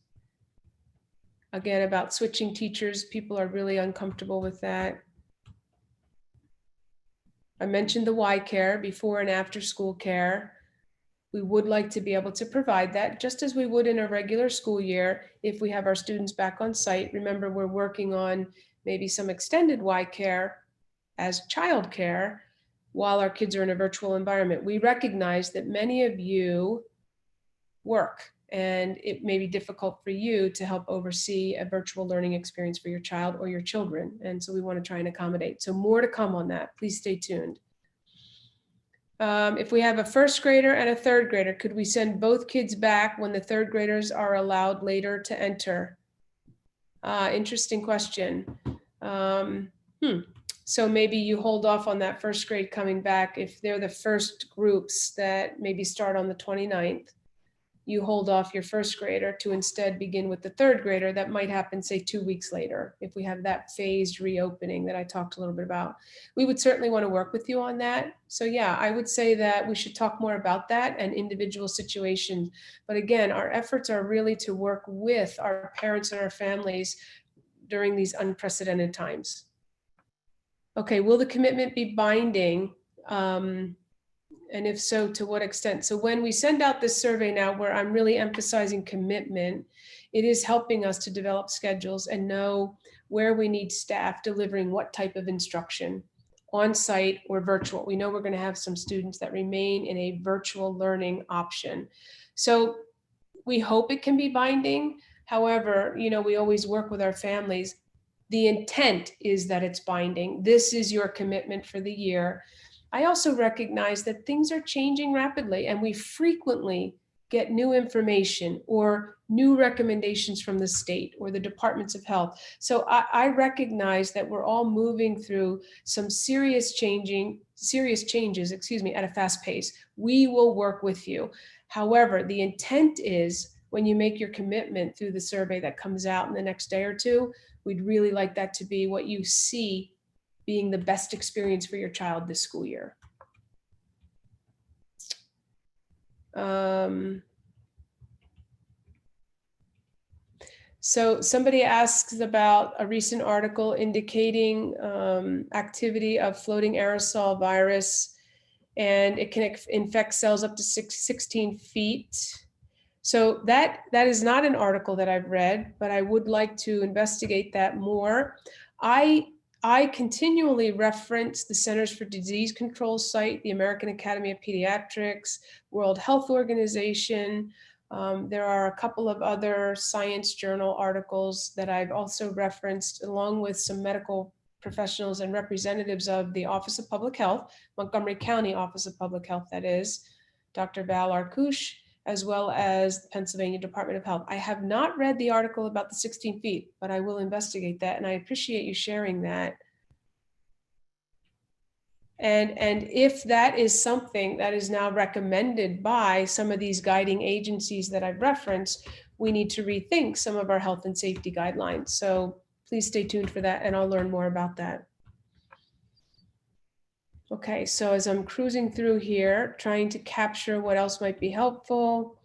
Again, about switching teachers, people are really uncomfortable with that. I mentioned the Y care, before and after school care. We would like to be able to provide that just as we would in a regular school year if we have our students back on site. Remember, we're working on maybe some extended Y care as child care while our kids are in a virtual environment. We recognize that many of you work, and it may be difficult for you to help oversee a virtual learning experience for your child or your children. And so we want to try and accommodate. So more to come on that. Please stay tuned. If we have a first grader and a third grader, could we send both kids back when the third graders are allowed later to enter? Interesting question. So maybe you hold off on that first grade coming back. If they're the first groups that maybe start on the 29th. You hold off your first grader to instead begin with the third grader. That might happen, say, 2 weeks later, if we have that phased reopening that I talked a little bit about. We would certainly want to work with you on that. So yeah, I would say that we should talk more about that and individual situations. But again, our efforts are really to work with our parents and our families during these unprecedented times. Okay, will the commitment be binding? And if so, to what extent? So when we send out this survey now, where I'm really emphasizing commitment, it is helping us to develop schedules and know where we need staff delivering what type of instruction, on-site or virtual. We know we're going to have some students that remain in a virtual learning option. So we hope it can be binding. However, you know, we always work with our families. The intent is that it's binding. This is your commitment for the year. I also recognize that things are changing rapidly, and we frequently get new information or new recommendations from the state or the departments of health. So I recognize that we're all moving through some serious changes, at a fast pace. We will work with you. However, the intent is when you make your commitment through the survey that comes out in the next day or two, we'd really like that to be what you see being the best experience for your child this school year. So somebody asks about a recent article indicating activity of floating aerosol virus, and it can infect cells up to 16 feet. So that is not an article that I've read, but I would like to investigate that more. I continually reference the Centers for Disease Control site, the American Academy of Pediatrics, World Health Organization. There are a couple of other science journal articles that I've also referenced, along with some medical professionals and representatives of the Office of Public Health, Montgomery County Office of Public Health, that is, Dr. Val Arkush, as well as the Pennsylvania Department of Health. I have not read the article about the 16 feet, but I will investigate that, and I appreciate you sharing that. And if that is something that is now recommended by some of these guiding agencies that I've referenced, we need to rethink some of our health and safety guidelines. So please stay tuned for that, and I'll learn more about that. Okay, so as I'm cruising through here, trying to capture what else might be helpful.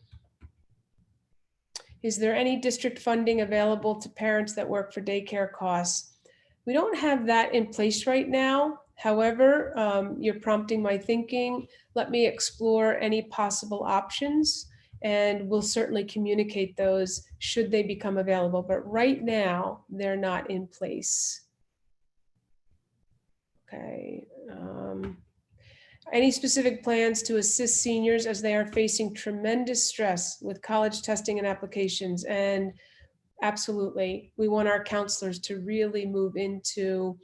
Is there any district funding available to parents that work for daycare costs? We don't have that in place right now. However, you're prompting my thinking. Let me explore any possible options, and we'll certainly communicate those should they become available. But right now, they're not in place. Okay. Any specific plans to assist seniors as they are facing tremendous stress with college testing and applications? And absolutely, we want our counselors to really move into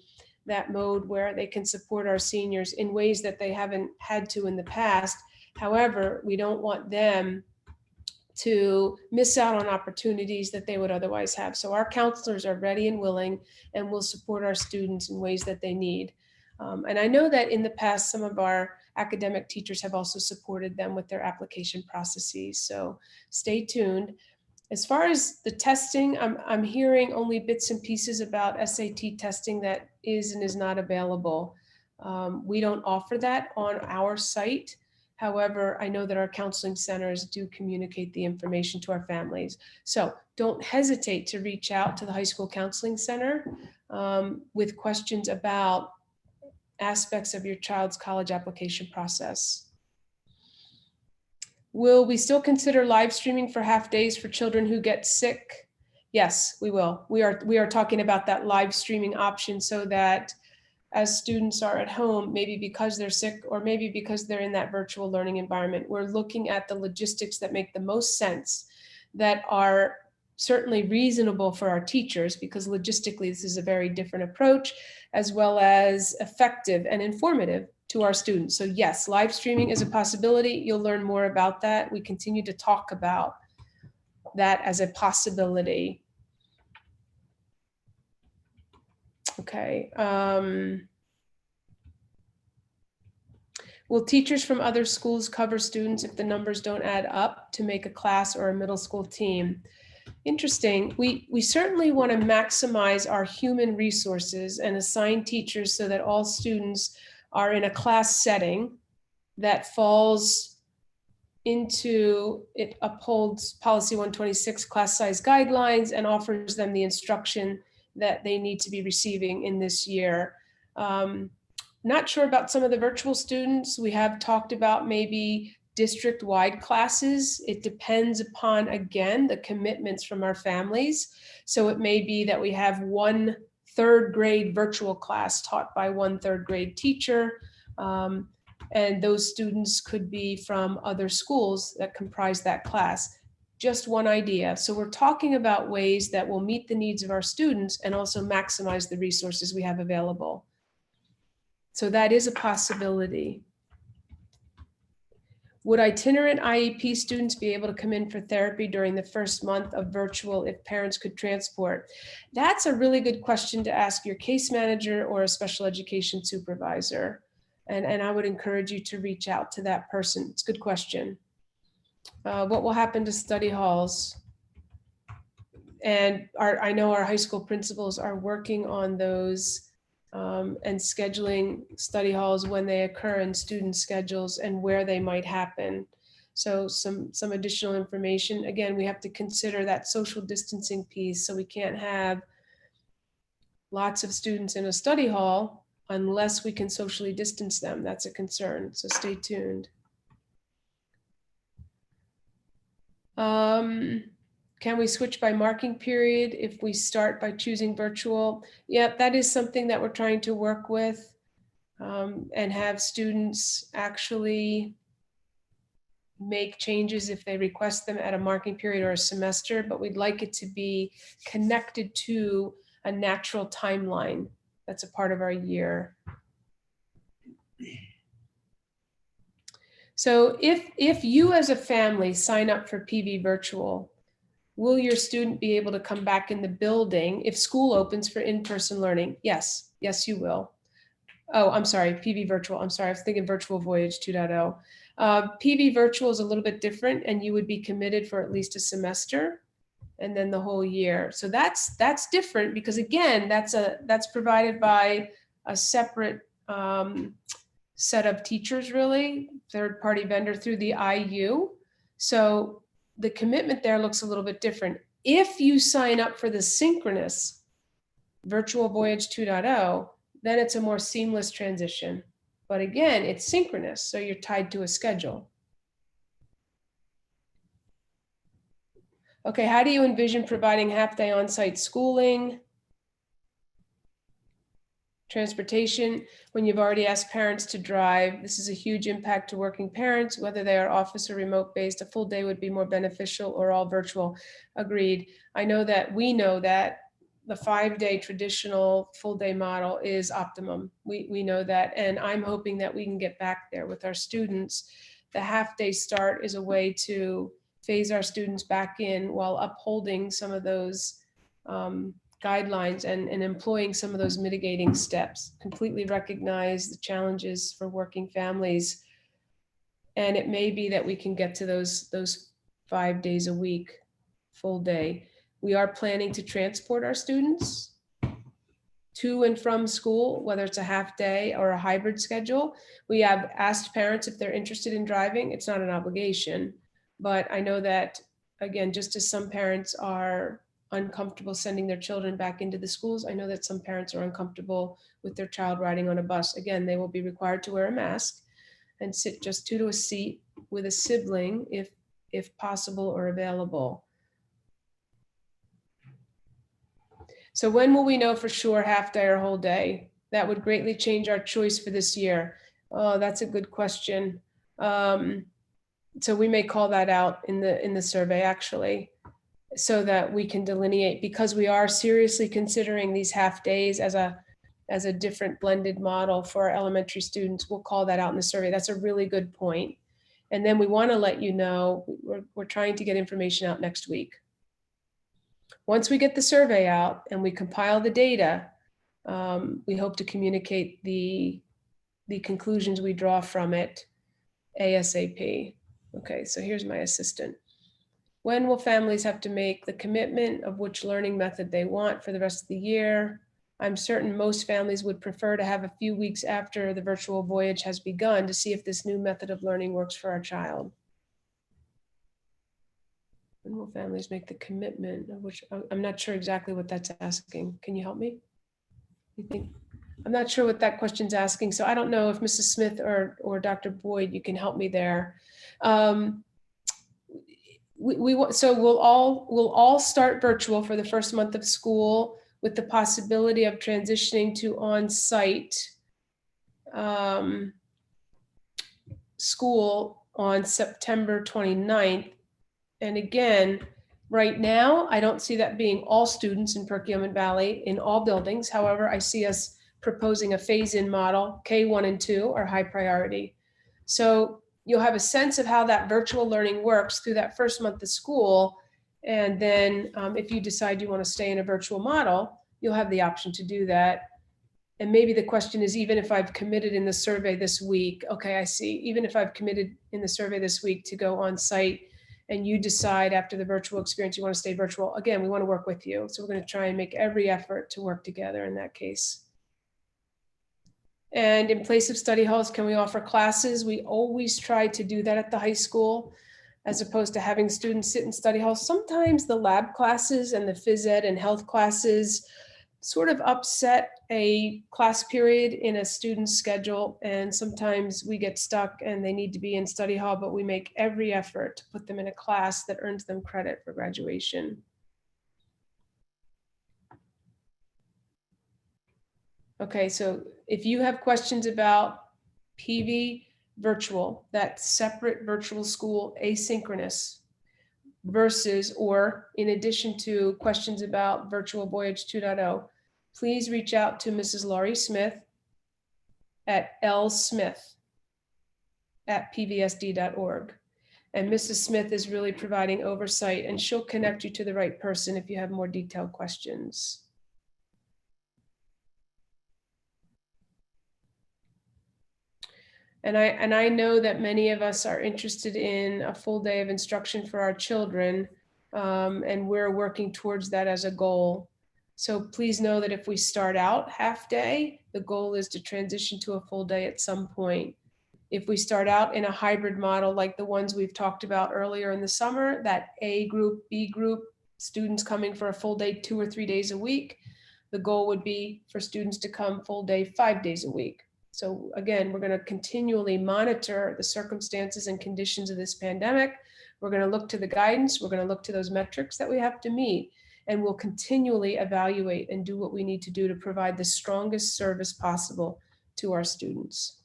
that mode where they can support our seniors in ways that they haven't had to in the past. However, we don't want them to miss out on opportunities that they would otherwise have. So our counselors are ready and willing, and will support our students in ways that they need. And I know that in the past, some of our academic teachers have also supported them with their application processes. So stay tuned. As far as the testing, I'm hearing only bits and pieces about SAT testing that is and is not available. We don't offer that on our site. However, I know that our counseling centers do communicate the information to our families. So don't hesitate to reach out to the high school counseling center with questions about aspects of your child's college application process. Will we still consider live streaming for half days for children who get sick? Yes, we will. We are talking about that live streaming option so that as students are at home, maybe because they're sick or maybe because they're in that virtual learning environment, we're looking at the logistics that make the most sense, that are certainly reasonable for our teachers, because logistically this is a very different approach, as well as effective and informative to our students. So yes, live streaming is a possibility. You'll learn more about that. We continue to talk about that as a possibility. Okay. Will teachers from other schools cover students if the numbers don't add up to make a class or a middle school team? Interesting. We certainly want to maximize our human resources and assign teachers so that all students are in a class setting that falls into, it upholds policy 126 class size guidelines and offers them the instruction that they need to be receiving in this year. Not sure about some of the virtual students. We have talked about maybe district-wide classes. It depends upon, again, the commitments from our families. So it may be that we have one third grade virtual class taught by one third grade teacher. And those students could be from other schools that comprise that class. Just one idea. So we're talking about ways that will meet the needs of our students and also maximize the resources we have available. So that is a possibility. Would itinerant IEP students be able to come in for therapy during the first month of virtual if parents could transport? That's a really good question to ask your case manager or a special education supervisor. And I would encourage you to reach out to that person. It's a good question. What will happen to study halls? And I know our high school principals are working on those and scheduling study halls when they occur in student schedules and where they might happen. So some additional information. Again, we have to consider that social distancing piece. So we can't have lots of students in a study hall unless we can socially distance them. That's a concern. So stay tuned. Can we switch by marking period if we start by choosing virtual? Yeah, that is something that we're trying to work with, and have students actually make changes if they request them at a marking period or a semester, but we'd like it to be connected to a natural timeline that's a part of our year. So if you as a family sign up for PV Virtual, will your student be able to come back in the building if school opens for in-person learning? Yes, yes, you will. Oh, I'm sorry, PV Virtual. I'm sorry, I was thinking Virtual Voyage 2.0. PV Virtual is a little bit different, and you would be committed for at least a semester and then the whole year. So that's different because, again, that's provided by a separate set of teachers, really, third-party vendor through the IU. So the commitment there looks a little bit different. If you sign up for the synchronous Virtual Voyage 2.0, then it's a more seamless transition. But again, it's synchronous, so you're tied to a schedule. Okay, how do you envision providing half-day on-site schooling? Transportation, when you've already asked parents to drive, this is a huge impact to working parents, whether they are office or remote based. A full day would be more beneficial or all virtual. Agreed. I know that we know that the 5-day traditional full day model is optimum. We know that, and I'm hoping that we can get back there with our students. The half-day start is a way to phase our students back in while upholding some of those guidelines and employing some of those mitigating steps. Completely recognize the challenges for working families. And it may be that we can get to those 5 days a week, full day. We are planning to transport our students to and from school, whether it's a half day or a hybrid schedule. We have asked parents if they're interested in driving. It's not an obligation, but I know that, again, just as some parents are uncomfortable sending their children back into the schools, I know that some parents are uncomfortable with their child riding on a bus. Again, they will be required to wear a mask and sit just 2 to a seat with a sibling if possible or available. So when will we know for sure half day or whole day? That would greatly change our choice for this year. Oh, that's a good question. So we may call that out in the survey, actually, so that we can delineate, because we are seriously considering these half days as a different blended model for our elementary students. We'll call that out in the survey. That's a really good point. And then we want to let you know, we're trying to get information out next week. Once we get the survey out and we compile the data, we hope to communicate the conclusions we draw from it ASAP. Okay, so here's my assistant. When will families have to make the commitment of which learning method they want for the rest of the year? I'm certain most families would prefer to have a few weeks after the virtual voyage has begun to see if this new method of learning works for our child. When will families make the commitment of which, I'm not sure exactly what that's asking. Can you help me? You think? I'm not sure what that question's asking. So I don't know if Mrs. Smith or Dr. Boyd, you can help me there. So we'll all start virtual for the first month of school with the possibility of transitioning to on-site school on September 29th. And again, right now, I don't see that being all students in Perkiomen Valley in all buildings. However, I see us proposing a phase-in model. K1 and 2 are high priority. So you'll have a sense of how that virtual learning works through that first month of school. And then if you decide you want to stay in a virtual model, you'll have the option to do that. And maybe the question is, even if I've committed in the survey this week, okay, I see, even if I've committed in the survey this week to go on site, and you decide after the virtual experience you want to stay virtual, again, we want to work with you. So we're going to try and make every effort to work together in that case. And in place of study halls, can we offer classes? We always try to do that at the high school, as opposed to having students sit in study halls. Sometimes the lab classes and the phys ed and health classes sort of upset a class period in a student's schedule. And sometimes we get stuck and they need to be in study hall, but we make every effort to put them in a class that earns them credit for graduation. Okay, so if you have questions about PV virtual, that separate virtual school asynchronous versus, or in addition to questions about virtual Voyage 2.0, please reach out to Mrs. Laurie Smith at lsmith@pvsd.org. And Mrs. Smith is really providing oversight, and she'll connect you to the right person if you have more detailed questions. And I know that many of us are interested in a full day of instruction for our children, and we're working towards that as a goal. So please know that if we start out half day, the goal is to transition to a full day at some point. If we start out in a hybrid model like the ones we've talked about earlier in the summer, that A group, B group, students coming for a full day 2 or 3 days a week, the goal would be for students to come full day 5 days a week. So again, we're going to continually monitor the circumstances and conditions of this pandemic. We're going to look to the guidance. We're going to look to those metrics that we have to meet, and we'll continually evaluate and do what we need to do to provide the strongest service possible to our students.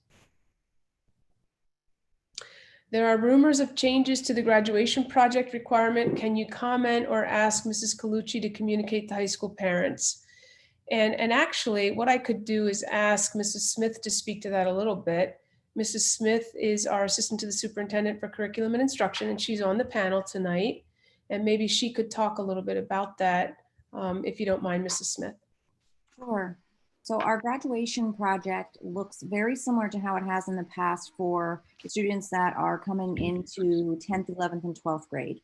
There are rumors of changes to the graduation project requirement. Can you comment or ask Mrs. Colucci to communicate to high school parents? And actually, what I could do is ask Mrs. Smith to speak to that a little bit. Mrs. Smith is our assistant to the superintendent for curriculum and instruction, and she's on the panel tonight. And maybe she could talk a little bit about that, if you don't mind, Mrs. Smith. Sure. So our graduation project looks very similar to how it has in the past for the students that are coming into 10th, 11th, and 12th grade.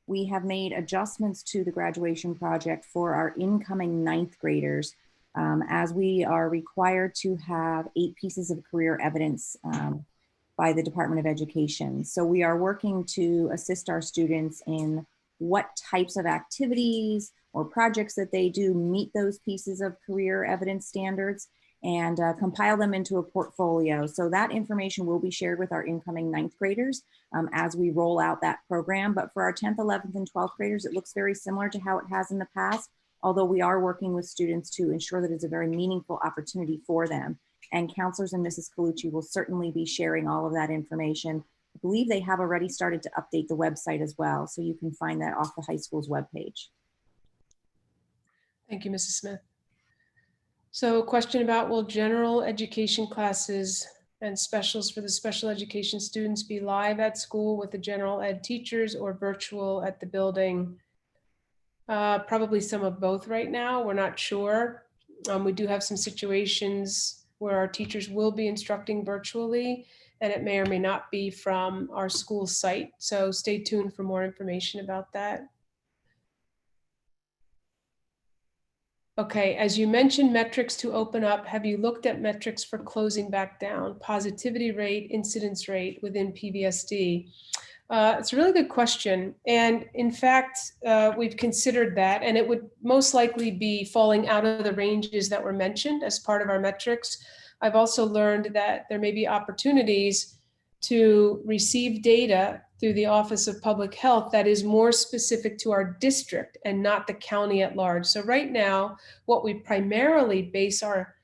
We have made adjustments to the graduation project for our incoming 9th graders, as we are required to have 8 pieces of career evidence by the Department of Education. So we are working to assist our students in what types of activities or projects that they do meet those pieces of career evidence standards, and compile them into a portfolio. So that information will be shared with our incoming 9th graders as we roll out that program. But for our 10th, 11th, and 12th graders, it looks very similar to how it has in the past, although we are working with students to ensure that it's a very meaningful opportunity for them. And counselors and Mrs. Colucci will certainly be sharing all of that information. I believe they have already started to update the website as well, so you can find that off the high school's webpage. Thank you, Mrs. Smith. So a question about, will general education classes and specials for the special education students be live at school with the general ed teachers or virtual at the building? Probably some of both right now. We're not sure. We do have some situations where our teachers will be instructing virtually, and it may or may not be from our school site. So stay tuned for more information about that. Okay, as you mentioned metrics to open up, have you looked at metrics for closing back down? Positivity rate, incidence rate within PVSD? It's a really good question. And in fact, we've considered that, and it would most likely be falling out of the ranges that were mentioned as part of our metrics. I've also learned that there may be opportunities to receive data through the Office of Public Health that is more specific to our district and not the county at large. So right now, what we primarily base our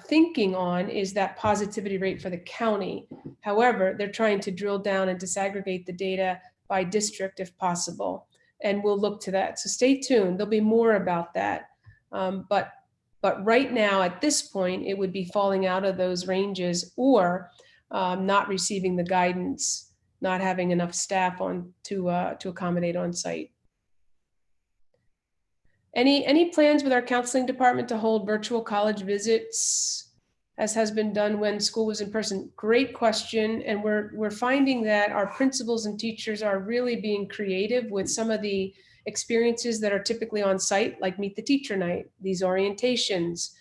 thinking on is that positivity rate for the county. However, they're trying to drill down and disaggregate the data by district if possible, and we'll look to that. So stay tuned. There'll be more about that. But right now, at this point, it would be falling out of those ranges, or not receiving the guidance, not having enough staff on to accommodate on site. Any plans with our counseling department to hold virtual college visits, as has been done when school was in person? Great question. And we're finding that our principals and teachers are really being creative with some of the experiences that are typically on site, like Meet the Teacher Night, these orientations.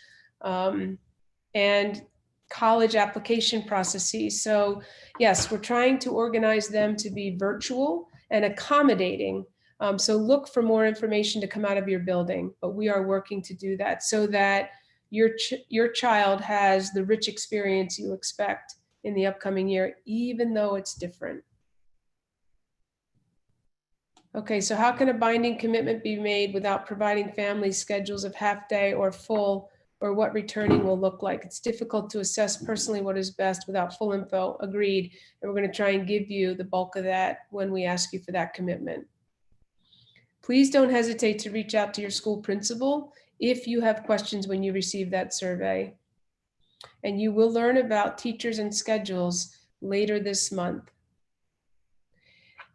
and college application processes. So yes, we're trying to organize them to be virtual and accommodating. So look for more information to come out of your building, but we are working to do that so that your child has the rich experience you expect in the upcoming year, even though it's different. Okay, so how can a binding commitment be made without providing families schedules of half day or full, or what returning will look like? It's difficult to assess personally what is best without full info. Agreed. And we're going to try and give you the bulk of that when we ask you for that commitment. Please don't hesitate to reach out to your school principal if you have questions when you receive that survey. And you will learn about teachers and schedules later this month.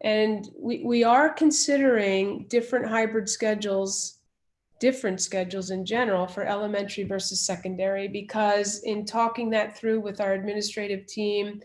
And we are considering different schedules in general for elementary versus secondary, because in talking that through with our administrative team,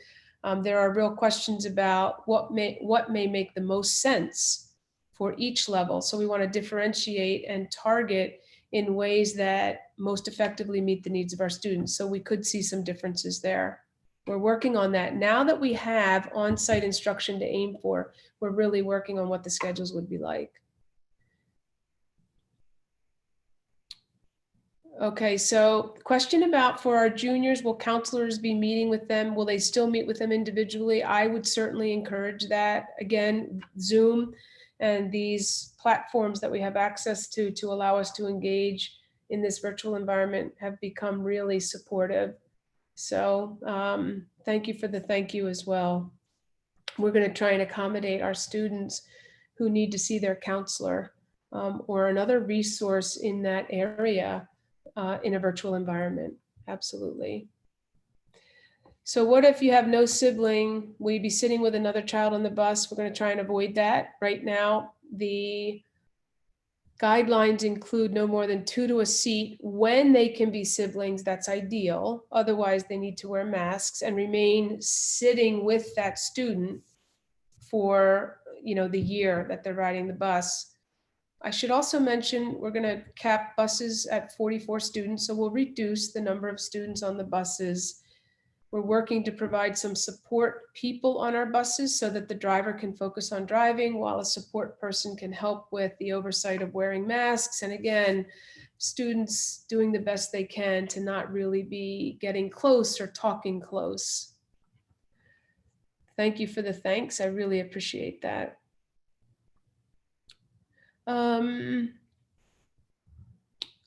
there are real questions about what may make the most sense for each level. So we want to differentiate and target in ways that most effectively meet the needs of our students. So we could see some differences there. We're working on that. Now that we have on-site instruction to aim for, we're really working on what the schedules would be like. Okay, so question about for our juniors, will counselors be meeting with them? Will they still meet with them individually? I would certainly encourage that. Again, Zoom and these platforms that we have access to allow us to engage in this virtual environment have become really supportive. So thank you for the thank you as well. We're going to try and accommodate our students who need to see their counselor or another resource in that area in a virtual environment. Absolutely. So what if you have no sibling? Will you be sitting with another child on the bus? We're going to try and avoid that. Right now, the guidelines include no more than 2 to a seat. When they can be siblings, that's ideal. Otherwise, they need to wear masks and remain sitting with that student for the year that they're riding the bus. I should also mention we're going to cap buses at 44 students, so we'll reduce the number of students on the buses. We're working to provide some support people on our buses so that the driver can focus on driving while a support person can help with the oversight of wearing masks. And again, students doing the best they can to not really be getting close or talking close. Thank you for the thanks. I really appreciate that.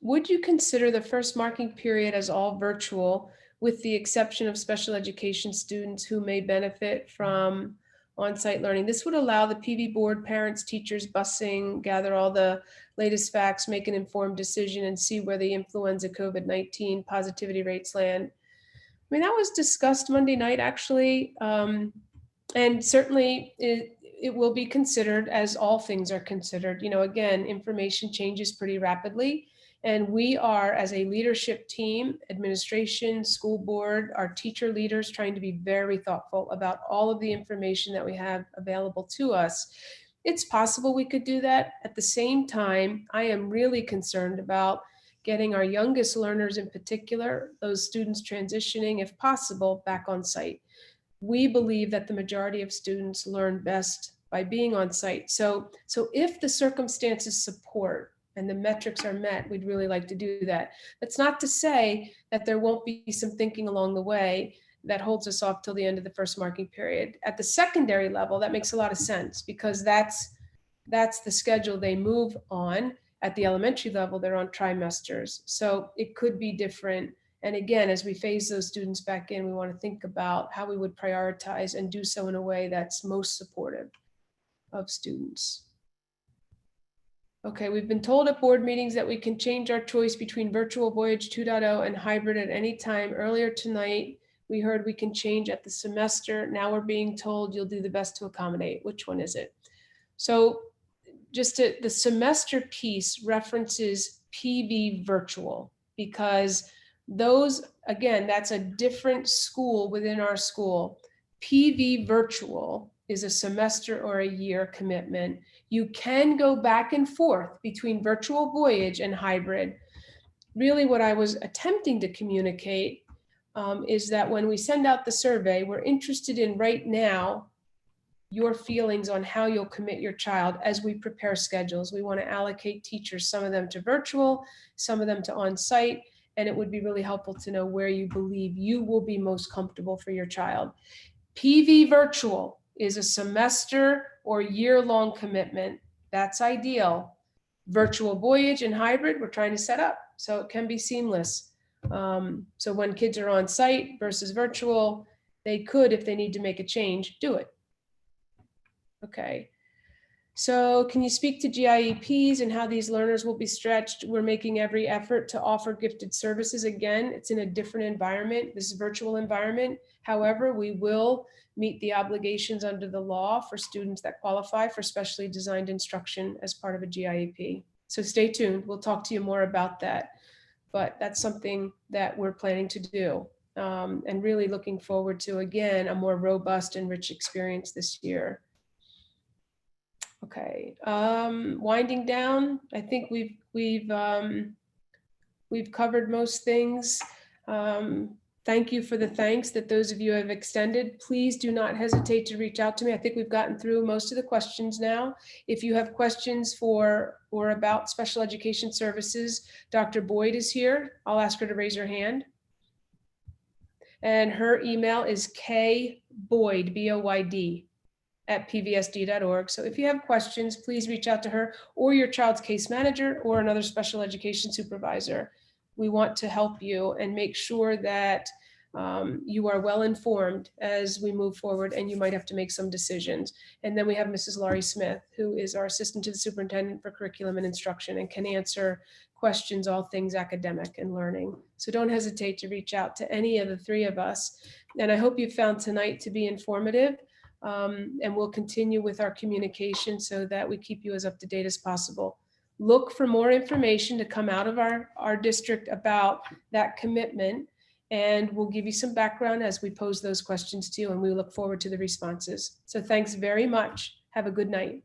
Would you consider the first marking period as all virtual, with the exception of special education students who may benefit from on-site learning? This would allow the PV board, parents, teachers, busing, gather all the latest facts, make an informed decision, and see where the influenza COVID-19 positivity rates land. I mean, that was discussed Monday night, actually. And certainly it will be considered, as all things are considered. Again, information changes pretty rapidly. And we are, as a leadership team, administration, school board, our teacher leaders, trying to be very thoughtful about all of the information that we have available to us. It's possible we could do that. At the same time, I am really concerned about getting our youngest learners in particular, those students transitioning, if possible, back on site. We believe that the majority of students learn best by being on site. So if the circumstances support and the metrics are met, we'd really like to do that. That's not to say that there won't be some thinking along the way that holds us off till the end of the first marking period. At the secondary level, that makes a lot of sense, because that's the schedule they move on. At the elementary level, they're on trimesters. So it could be different. And again, as we phase those students back in, we want to think about how we would prioritize and do so in a way that's most supportive of students. Okay, we've been told at board meetings that we can change our choice between virtual Voyage 2.0 and hybrid at any time. Earlier tonight, we heard we can change at the semester. Now we're being told you'll do the best to accommodate. Which one is it? So just the semester piece references PV virtual, because those, again, that's a different school within our school. PV virtual is a semester or a year commitment. You can go back and forth between virtual Voyage and hybrid. Really what I was attempting to communicate is that when we send out the survey, we're interested in right now your feelings on how you'll commit your child as we prepare schedules. We want to allocate teachers, some of them to virtual, some of them to on-site, and it would be really helpful to know where you believe you will be most comfortable for your child. PV virtual is a semester or year-long commitment. That's ideal. Virtual voyage and hybrid, we're trying to set up so it can be seamless. So when kids are on site versus virtual, they could, if they need to make a change, do it. Okay. So can you speak to GIEPs and how these learners will be stretched? We're making every effort to offer gifted services. Again, it's in a different environment, this virtual environment. However, we will meet the obligations under the law for students that qualify for specially designed instruction as part of a GIEP. So stay tuned. We'll talk to you more about that. But that's something that we're planning to do, and really looking forward to, again, a more robust and rich experience this year. Okay, winding down. I think we've covered most things. Thank you for the thanks that those of you have extended. Please do not hesitate to reach out to me. I think we've gotten through most of the questions now. If you have questions for or about special education services, Dr. Boyd is here. I'll ask her to raise her hand. And her email is kboyd, B-O-Y-D, at pvsd.org. So if you have questions, please reach out to her or your child's case manager or another special education supervisor. We want to help you and make sure that you are well informed as we move forward, and you might have to make some decisions. And then we have Mrs. Laurie Smith, who is our assistant to the superintendent for curriculum and instruction and can answer questions, all things academic and learning. So don't hesitate to reach out to any of the three of us. And I hope you found tonight to be informative. And we'll continue with our communication so that we keep you as up to date as possible. Look for more information to come out of our district about that commitment, and we'll give you some background as we pose those questions to you, and we look forward to the responses. So thanks very much. Have a good night.